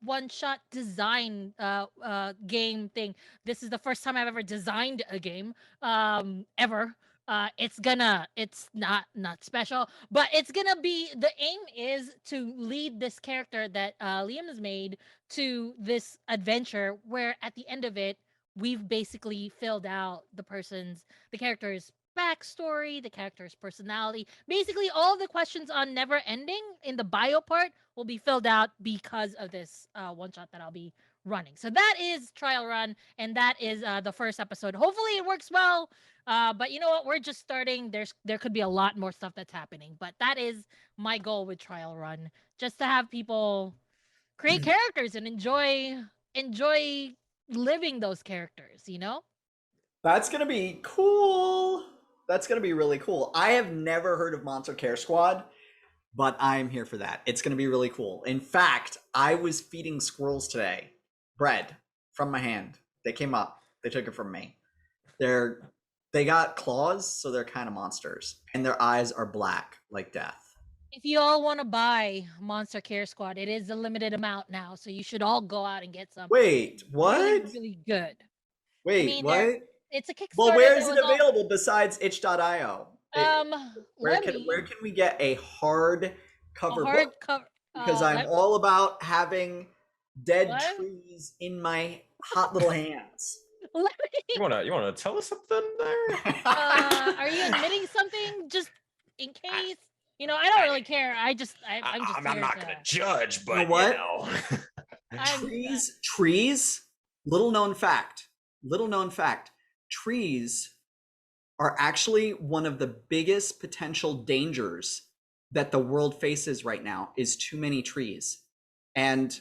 one-shot design game thing. This is the first time I've ever designed a game ever. It's not special, but it's gonna be, the aim is to lead this character that Liam has made to this adventure where at the end of it we've basically filled out the character's backstory, the character's personality. Basically all the questions on Never Ending in the bio part will be filled out because of this one shot that I'll be running. So that is trial run, and that is the first episode. Hopefully it works well. But you know what? We're just starting. There could be a lot more stuff that's happening, but that is my goal with trial run, just to have people create characters and enjoy living those characters. That's gonna be cool. That's gonna be really cool. I have never heard of Monster Care Squad, but I'm here for that. It's gonna be really cool. In fact, I was feeding squirrels today bread from my hand. They came up. They took it from me. They got claws, so they're kind of monsters, and their eyes are black like death. If you all want to buy Monster Care Squad, it is a limited amount now, so you should all go out and get some. Wait, what? Really, really good. Wait, mean, what? It's a Kickstarter. Well, where is that it was all- available besides itch.io? Where let me- where can we get a hard cover book? cover. Because I'm all about having dead What? trees in my hot little hands. Let me- You wanna tell us something there? are you admitting something just in case? You know, I don't really care. I'm just I'm here not to. gonna judge, but what? you know. Trees, little known fact, trees are actually one of the biggest potential dangers that the world faces right now is too many trees. And,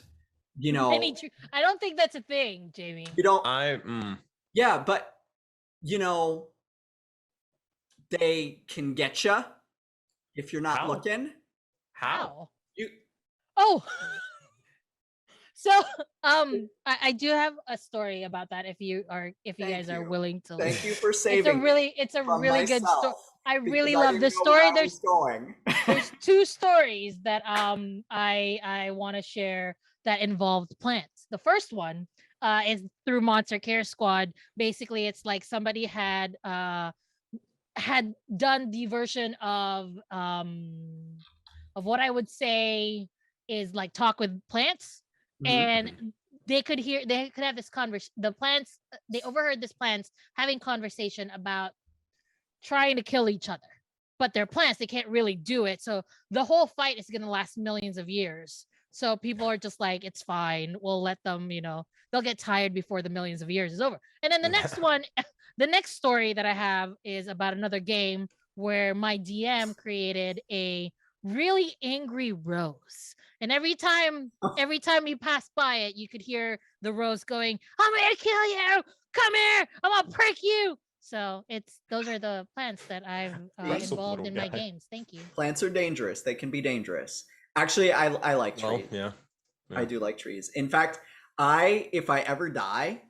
you know, I don't think that's a thing, Jamie. you don't, yeah, but, you know, they can get you if you're not How? looking. How? You, Oh. So, I do have a story about that. If you guys are willing to, thank you for saving. It's a really good story. I really because I love didn't this know story. where I was going. There's two stories that I want to share that involved plants. The first one is through Monster Care Squad. Basically, it's like somebody had done the version of what I would say is like talk with plants, and they could have this conversation. The plants, they overheard this plants having conversation about trying to kill each other, but they're plants, they can't really do it, so the whole fight is going to last millions of years. So people are just like, it's fine, we'll let them, you know, they'll get tired before the millions of years is over. And then the next one, the next story that I have is about another game where my DM created a really angry rose, and every time you pass by it, you could hear the rose going, I'm gonna kill you, come here, I'm gonna prick you. So those are the plants that I've involved in my games. Thank you. Plants are dangerous. They can be dangerous. Actually, I like trees. Yeah. I do like trees. In fact, if I ever die,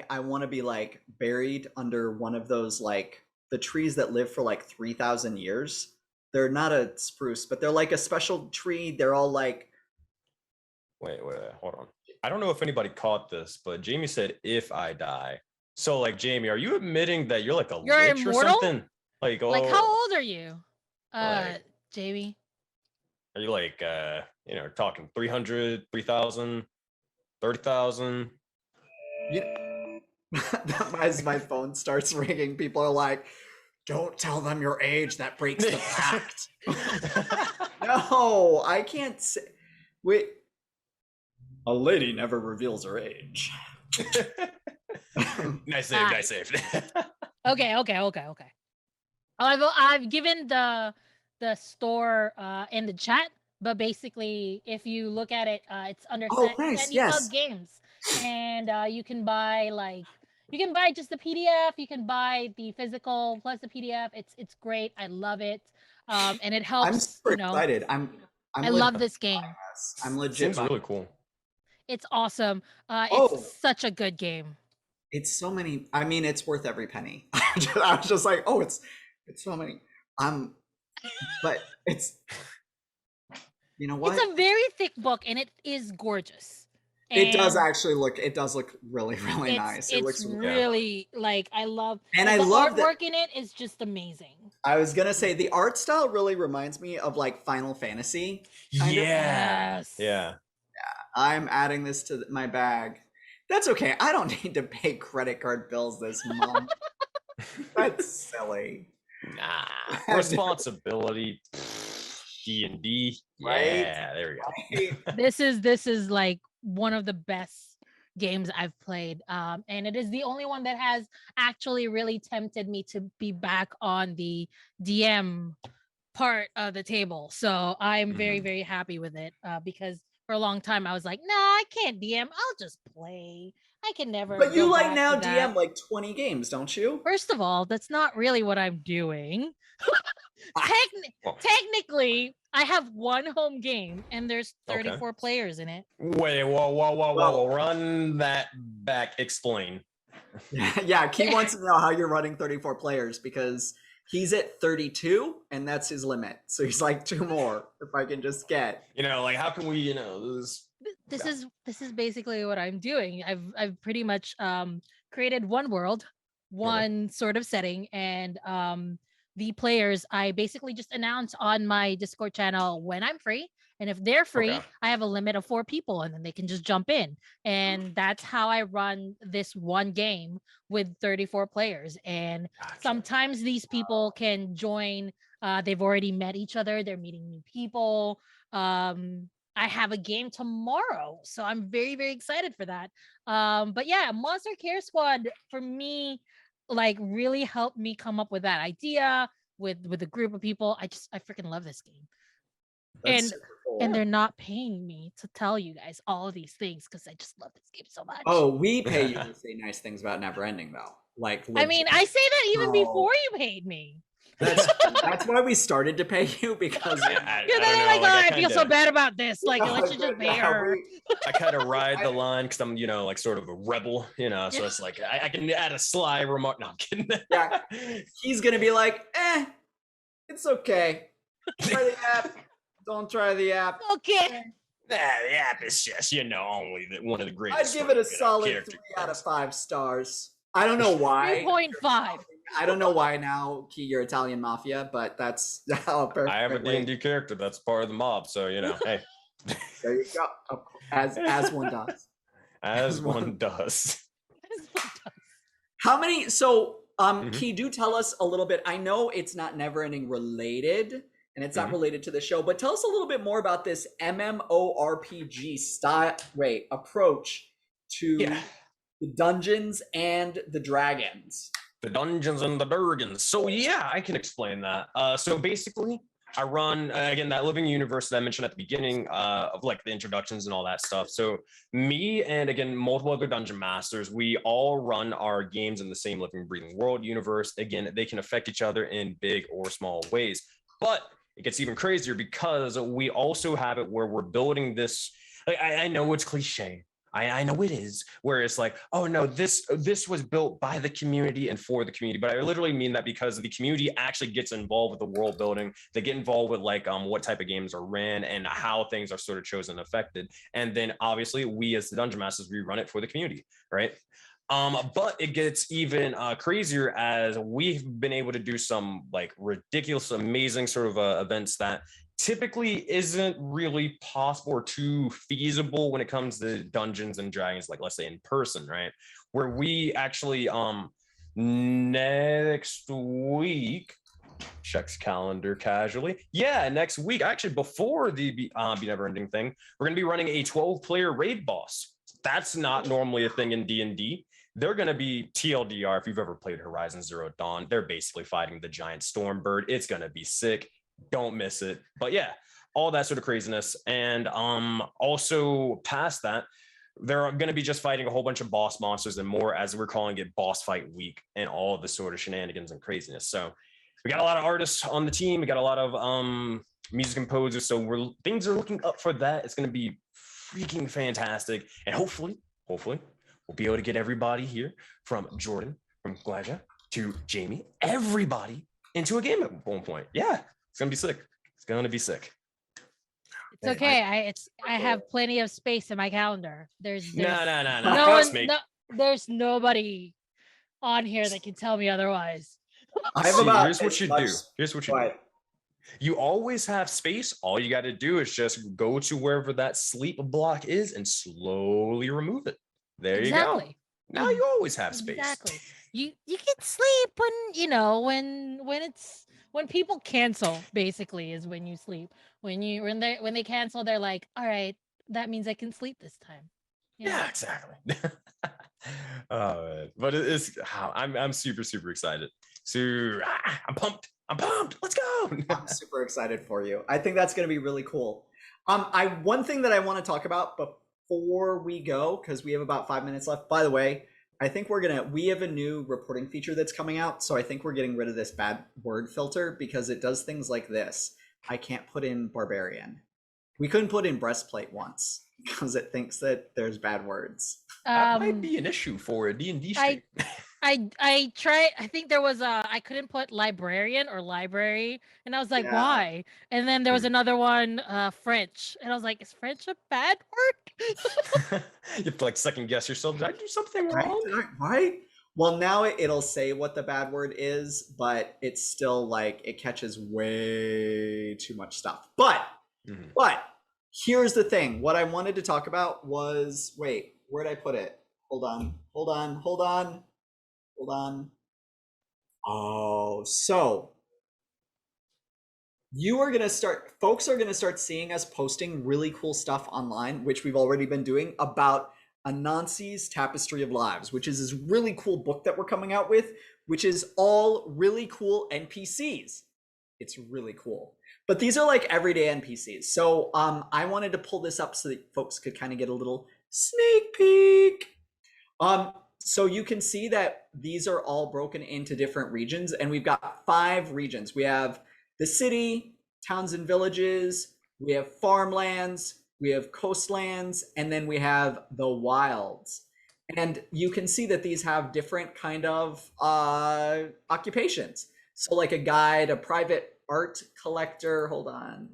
I want to be like buried under one of those, like the trees that live for like 3,000 years. They're not a spruce, but they're like a special tree. They're all like. Wait, hold on. I don't know if anybody caught this, but Jamie said, if I die. So, like, Jamie, are you admitting that you're like you're lich immortal? or something? Like how old are you, Jamie? Are you like, talking 300, 3,000, 30,000? As my phone starts ringing, people are like, don't tell them your age. That breaks the pact. No, I can't say. Wait. A lady never reveals her age. Nice save. Okay. I've given the store in the chat, but basically, if you look at it, it's under yes. Games, and you can buy just the PDF. You can buy the physical plus the PDF. It's great. I love it, and it helps. I'm super excited. I love this game. I'm legit. Seems really cool. It's awesome. It's such a good game. It's so many. I mean, it's worth every penny. I was just like, oh, it's so many. But it's, you know what? It's a very thick book, and it is gorgeous. It does actually look. It does look really, really nice. It looks really like I love. And I love the artwork in it is just amazing. I was gonna say the art style really reminds me of like Final Fantasy. Yes. Yeah. I'm adding this to my bag. That's okay. I don't need to pay credit card bills this month. That's silly. Nah. Responsibility. D&D. Right? Yeah, there we go. This is like one of the best games I've played. And it is the only one that has actually really tempted me to be back on the DM part of the table. So I'm very, very happy with it because for a long time I was like, nah, I can't DM. I'll just play. I can never. But you like now DM like 20 games, don't you? First of all, that's not really what I'm doing. Technically, I have one home game and there's 34 players in it. Wait, whoa. Run that back. Explain. Yeah, Key wants to know how you're running 34 players because he's at 32 and that's his limit. So he's like 2 more if I can just get. Like how can we, this is basically what I'm doing. I've pretty much created one world, one sort of setting, and the players I basically just announce on my Discord channel when I'm free, and if they're free, I have a limit of 4 people, and then they can just jump in, and that's how I run this one game with 34 players. And sometimes these people can join They've already met each other. They're meeting new people. I have a game tomorrow, so I'm very, very excited for that. But yeah, Monster Care Squad for me, like, really helped me come up with that idea with a group of people. I freaking love this game. That's And super cool. and they're not paying me to tell you guys all of these things because I just love this game so much. Oh, we pay you to say nice things about Neverending though. Like I mean, legit. I say that even Oh. before you paid me. That's why we started to pay you because I Yeah, don't they're know, like, oh, I feel kinda- so bad about this. Like, No, let's just pay yeah, her. I kind of ride the line because I'm, like sort of a rebel, so it's like I can add a sly remark. No, I'm kidding. Yeah. He's gonna be like, it's okay. Try the app. Don't try the app. Okay. The app is just, only one of the I'd greatest. give it a fucking, solid character 3 out of games. 5 stars. I don't know why. 3.5. I don't know why now, Key, you're Italian Mafia, but that's how perfect. I have a D&D character that's part of the mob, so hey, There you go. As one does. as one does. How many? So, Mhm. Key, do tell us a little bit. I know it's not Neverending related, and it's not Mhm. related to the show, but tell us a little bit more about this MMORPG style approach to Yeah. the Dungeons and the Dragons. The Dungeons and the Dragons. So yeah, I can explain that. So basically, I run again that living universe that I mentioned at the beginning of like the introductions and all that stuff. So me and again multiple other dungeon masters, we all run our games in the same living, breathing world universe. Again, they can affect each other in big or small ways, but it gets even crazier because we also have it where we're building this. I know it's cliche. I know it is, where it's like, oh no, this was built by the community and for the community. But I literally mean that because the community actually gets involved with the world building. They get involved with like what type of games are ran and how things are sort of chosen and affected. And then obviously we as the dungeon masters, we run it for the community, right? But it gets even crazier as we've been able to do some like ridiculous, amazing sort of events that typically isn't really possible or too feasible when it comes to Dungeons and Dragons, like let's say in person, right? Where we actually next week, checks calendar casually. Yeah, next week, actually before the Be Neverending thing, we're gonna be running a 12-player raid boss. That's not normally a thing in D&D. They're going to be TLDR. If you've ever played Horizon Zero Dawn, they're basically fighting the giant storm bird. It's going to be sick. Don't miss it. But yeah, all that sort of craziness. And also past that, they're going to be just fighting a whole bunch of boss monsters and more, as we're calling it, boss fight week, and all the sort of shenanigans and craziness. So we got a lot of artists on the team. We got a lot of music composers. So things are looking up for that. It's going to be freaking fantastic. And hopefully, we'll be able to get everybody here, from Jordan, from Glaja to Jamie, everybody into a game at one point. Yeah, it's gonna be sick. It's gonna be sick. It's okay. I have plenty of space in my calendar. There's No. no Trust one, me. no, there's nobody on here that can tell me otherwise. I have See, about here's what as you much- do. Here's what you Go do. ahead. You always have space. All you got to do is just go to wherever that sleep block is and slowly remove it. There you go. Exactly. Now you always have space. Exactly. You can sleep when people cancel, basically, is when you sleep. When they cancel, they're like, all right, that means I can sleep this time. Yeah, exactly. Oh man. But it's I'm super excited. So I'm pumped. Let's go. I'm super excited for you. I think that's going to be really cool. One thing that I want to talk about before we go, because we have about 5 minutes left. By the way, I think we have a new reporting feature that's coming out, so I think we're getting rid of this bad word filter because it does things like this. I can't put in barbarian. We couldn't put in breastplate once because it thinks that there's bad words. That might be an issue for a D&D stream. I tried. I think there was I couldn't put librarian or library, and I was like, Yeah. why? And then there was another one, French, and I was like, is French a bad word? You have to like second guess yourself. Did I do something Right? wrong? Right? Well, now it'll say what the bad word is, but it's still like it catches way too much stuff. But Mhm. here's the thing. What I wanted to talk about was, wait, where'd I put it? Hold on. Oh, so folks are gonna start seeing us posting really cool stuff online, which we've already been doing, about Anansi's Tapestry of Lives, which is this really cool book that we're coming out with, which is all really cool NPCs. It's really cool. But these are like everyday NPCs. So I wanted to pull this up so that folks could kind of get a little sneak peek. So you can see that these are all broken into different regions, and we've got 5 regions. We have the city, towns and villages, we have farmlands, we have coastlands, and then we have the wilds. And you can see that these have different kind of occupations. So like a guide, a private art collector. Hold on.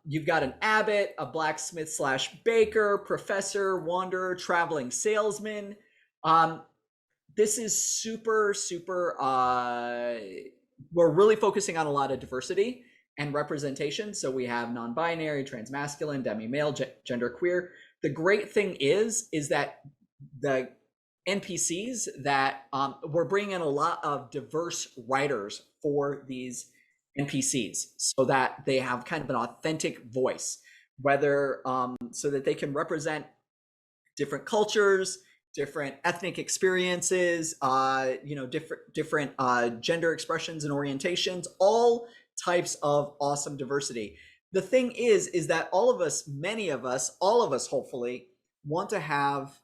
You've got an abbot, a blacksmith / baker, professor, wanderer, traveling salesman. This is super, super, we're really focusing on a lot of diversity and representation. So we have non-binary, transmasculine, demi-male, genderqueer. The great thing is that the NPCs that we're bringing in a lot of diverse writers for these NPCs so that they have kind of an authentic voice, whether so that they can represent different cultures, different ethnic experiences, different gender expressions and orientations, all types of awesome diversity. The thing is that all of us, many of us, all of us hopefully want to have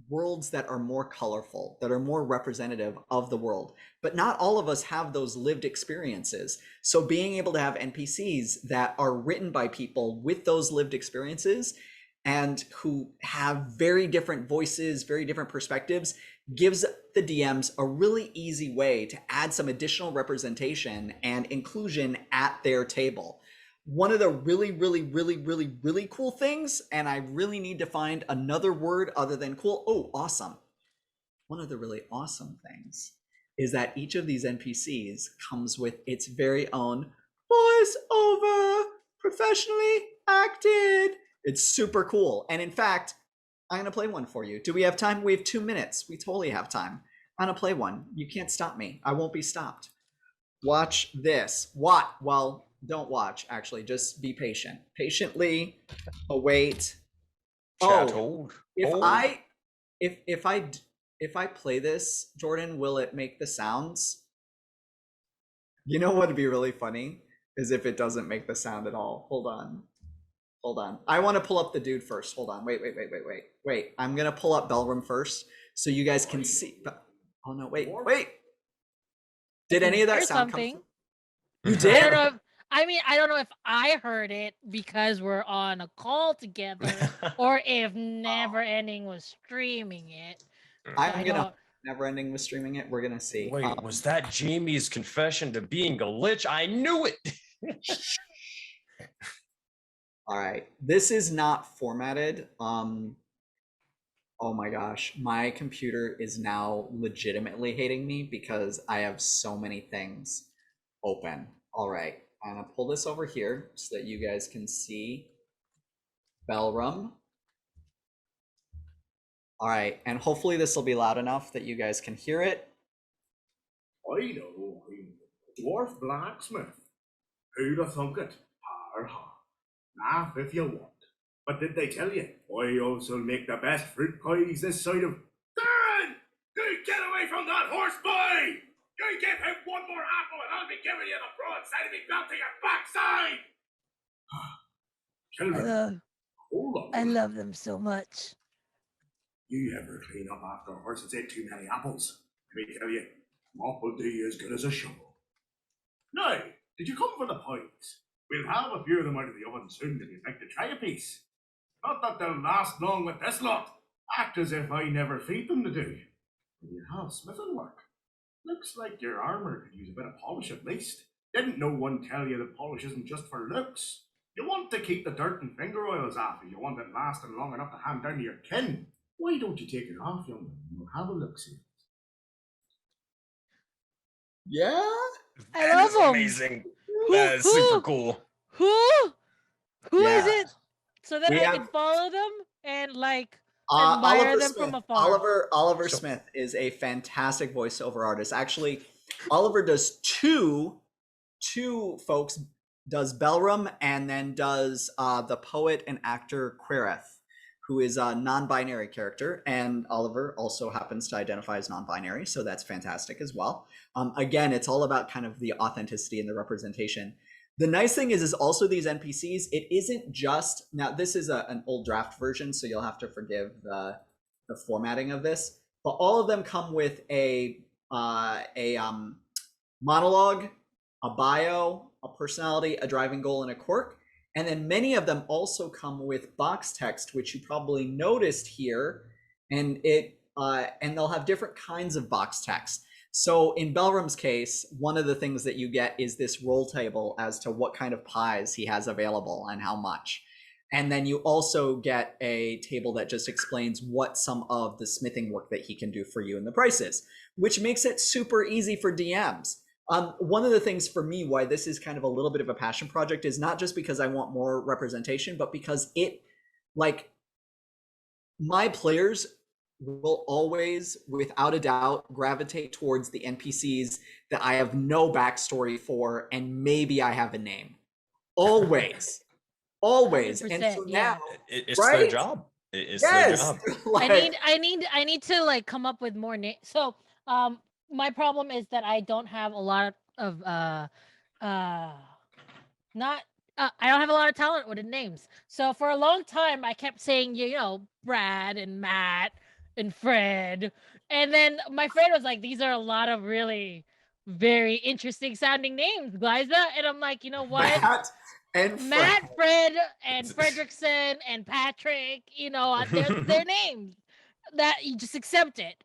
worlds that are more colorful, that are more representative of the world. But not all of us have those lived experiences. So being able to have NPCs that are written by people with those lived experiences and who have very different voices, very different perspectives, gives the DMs a really easy way to add some additional representation and inclusion at their table. One of the really, really, really, really, really cool things, and I really need to find another word other than cool. Oh, awesome. One of the really awesome things is that each of these NPCs comes with its very own voiceover, professionally acted. It's super cool. And in fact, I'm going to play one for you. Do we have time? We have 2 minutes. We totally have time. I'm going to play one. You can't stop me. I won't be stopped. Watch this. What? Well, don't watch, actually. Just be patient. Patiently await. Chat, Oh, hold. if I play this, Jordan, will it make the sounds? You know what would be really funny is if it doesn't make the sound at all. Hold on. I want to pull up the dude first. Hold on. Wait. I'm gonna pull up Bellroom first so you guys can see. Oh no, wait. Did any of that Here's sound something. come through? You I did? don't know if I don't know if I heard it because we're on a call together or if Never Ending was streaming it. I'm I gonna don't. Never Ending was streaming it. We're gonna see. Wait, was that Jamie's confession to being a lich? I knew it. All right. This is not formatted. Oh my gosh, my computer is now legitimately hating me because I have so many things open. All right, I'm gonna pull this over here so that you guys can see Bellroom. All right, and hopefully this will be loud enough that you guys can hear it. I know, dwarf blacksmith. Who'd have thunk it? Har har. Laugh if you want. But did they tell you? I also make the best fruit pies this side of. Darren! You get away from that horse boy! You give him one more apple and I'll be giving you the broadside of me belt to your backside! Children, hold on. I love them so much. You ever clean up after a horse that's ate too many apples? Let me tell you, mop will do you as good as a shovel. Now, did you come for the pies? We'll have a few of them out of the oven soon if you'd like to try a piece. Not that they'll last long with this lot. Act as if I never feed them to do. You have smithing work. Looks like your armor could use a bit of polish at least. Didn't no one tell you that polish isn't just for looks? You want to keep the dirt and finger oils off if you want it lasting long enough to hand down to your kin. Why don't you take it off, young man? We'll have a look-see. Yeah? I That love is them. amazing. That is super cool. Who is Yeah. it? So that We I have- can follow them and like admire Oliver them Smith. from afar. Oliver Sure. Smith is a fantastic voiceover artist. Actually, Oliver does two folks, does Belram, and then does the poet and actor Quereth, who is a non-binary character, and Oliver also happens to identify as non-binary, so that's fantastic as well. Again, it's all about kind of the authenticity and the representation. The nice thing is also these NPCs, it isn't just, now this is an old draft version, so you'll have to forgive the formatting of this, but all of them come with a monologue, a bio, a personality, a driving goal, and a quirk. And then many of them also come with box text, which you probably noticed here, and they'll have different kinds of box text. So in Belram's case, one of the things that you get is this roll table as to what kind of pies he has available and how much. And then you also get a table that just explains what some of the smithing work that he can do for you and the prices, which makes it super easy for DMs. One of the things for me why this is kind of a little bit of a passion project is not just because I want more representation, but because my players will always, without a doubt, gravitate towards the NPCs that I have no backstory for, and maybe I have a name. Always. Always. And so now, it's right? their job. It's yes, their job. like, I need to like come up with more names. So my problem is that I don't have a lot of not I don't have a lot of talent with the names. So for a long time I kept saying, you know, Brad and Matt and Fred. And then my friend was like, these are a lot of really very interesting sounding names, Glyza. And I'm like, you know what? Matt, Fred, and Fredrickson and Patrick, you know, their names. That you just accept it.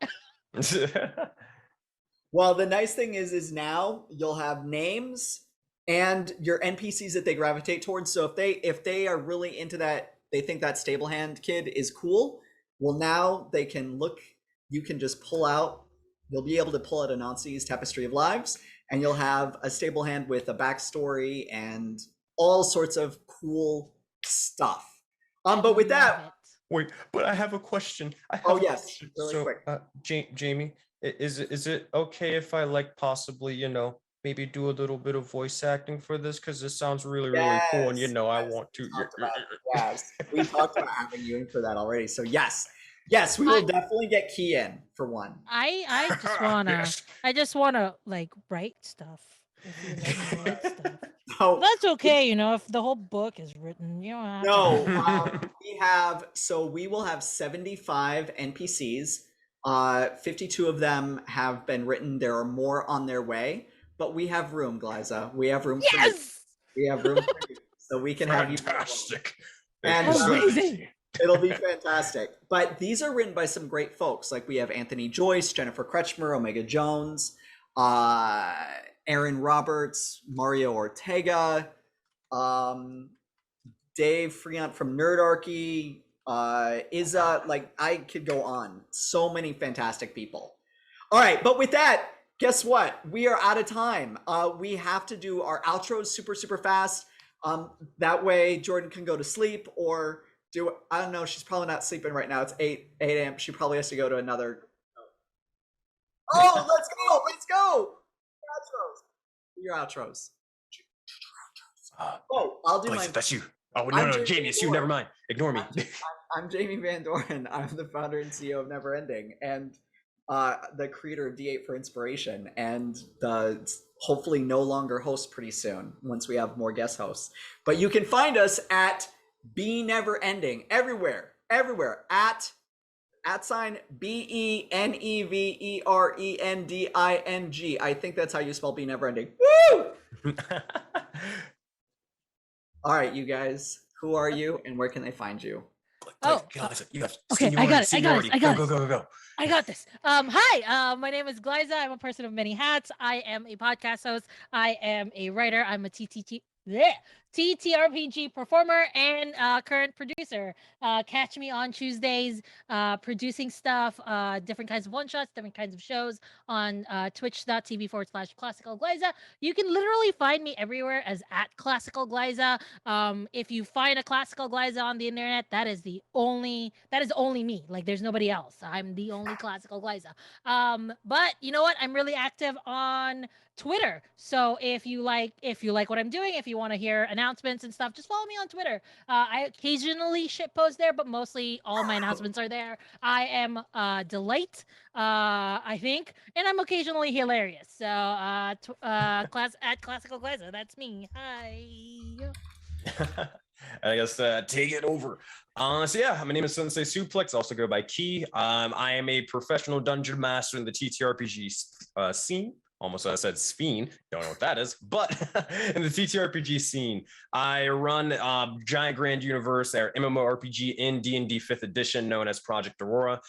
well, the nice thing is now you'll have names and your NPCs that they gravitate towards. So if they are really into that, they think that stable hand kid is cool. Well, now they can look. You can just pull out. You'll be able to pull out Anansi's Tapestry of Lives, and you'll have a stable hand with a backstory and all sorts of cool stuff. But with that, wait, but I have a question. Yes, really quick. Jamie, is it okay if I like possibly, you know, maybe do a little bit of voice acting for this, because this sounds really cool, and you know, I want to. Yes, we talked about having you in for that already. So yes, we will definitely get Key in for one. I just wanna Yes. I just wanna like write stuff. If you let me write stuff. So That's okay, you know, if the whole book is written, you don't have no, we will have 75 NPCs. 52 of them have been written. There are more on their way, but we have room, Glyza. We have room for you. We have room for you. So we can have you. Fantastic. And amazing. It'll be fantastic. But these are written by some great folks. Like we have Anthony Joyce, Jennifer Kretschmer, Omega Jones, Aaron Roberts, Mario Ortega, Dave Friant from Nerdarchy, Izza, like I could go on. So many fantastic people. All right, but with that, guess what? We are out of time. We have to do our outros super fast. That way Jordan can go to sleep or do, I don't know, she's probably not sleeping right now. It's 8 a.m. She probably has to go to another. Oh, let's go. Outros. Your outros. I'll do mine. That's you. Oh, no, Jamie, it's you. Never mind. Ignore me. I'm Jamie Van Doren. I'm the founder and CEO of Neverending and the creator of D8 for Inspiration, and the hopefully no longer host pretty soon once we have more guest hosts. But you can find us at Be Neverending everywhere at sign BENEVERENDING. I think that's how you spell Be Neverending. Woo! All right, you guys, who are you and where can they find you? You have okay, I got it. Go. I got this. Hi, my name is Glyza. I'm a person of many hats. I am a podcast host. I am a writer. I'm a TTRPG performer and current producer. Catch me on Tuesdays producing stuff, different kinds of one-shots, different kinds of shows on twitch.tv/Classical Glyza. You can literally find me everywhere as @Classical Glyza. If you find a Classical Glyza on the internet, that is only me. Like there's nobody else. I'm the only Classical Glyza. But you know what? I'm really active on Twitter. So if you like what I'm doing, if you want to hear announcements and stuff, just follow me on Twitter. I occasionally shitpost there, but mostly all my announcements are there. I am Delight, I think, and I'm occasionally hilarious. So @Classical Glyza, that's me. Hi. I guess take it over. So yeah, my name is Sensei Suplex. I also go by Key. I am a professional dungeon master in the TTRPG scene. Almost I said Sphene, don't know what that is, but in the TTRPG scene, I run Giant Grand Universe, our MMORPG in D&D 5th edition, known as Project Aurora.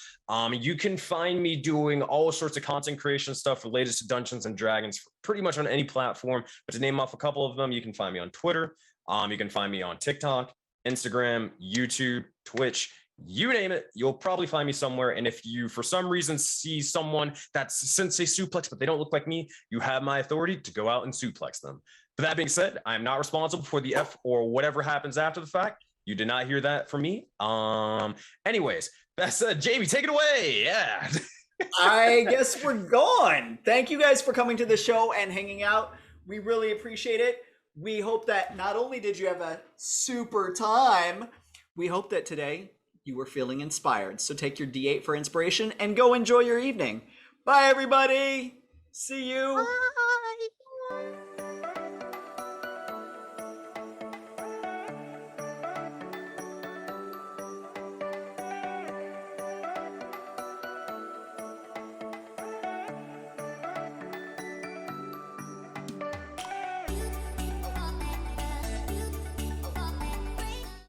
You can find me doing all sorts of content creation stuff related to Dungeons and Dragons, pretty much on any platform. But to name off a couple of them, you can find me on Twitter. You can find me on TikTok, Instagram, YouTube, Twitch. You name it, you'll probably find me somewhere. And if you, for some reason, see someone that's Sensei Suplex, but they don't look like me, you have my authority to go out and suplex them. But that being said, I'm not responsible for the F or whatever happens after the fact. You did not hear that from me. Anyways, that's Jamie, take it away. Yeah. I guess we're gone. Thank you guys for coming to the show and hanging out. We really appreciate it. We hope that not only did you have a super time, we hope that today you were feeling inspired. So take your D8 for inspiration and go enjoy your evening. Bye, everybody. See you.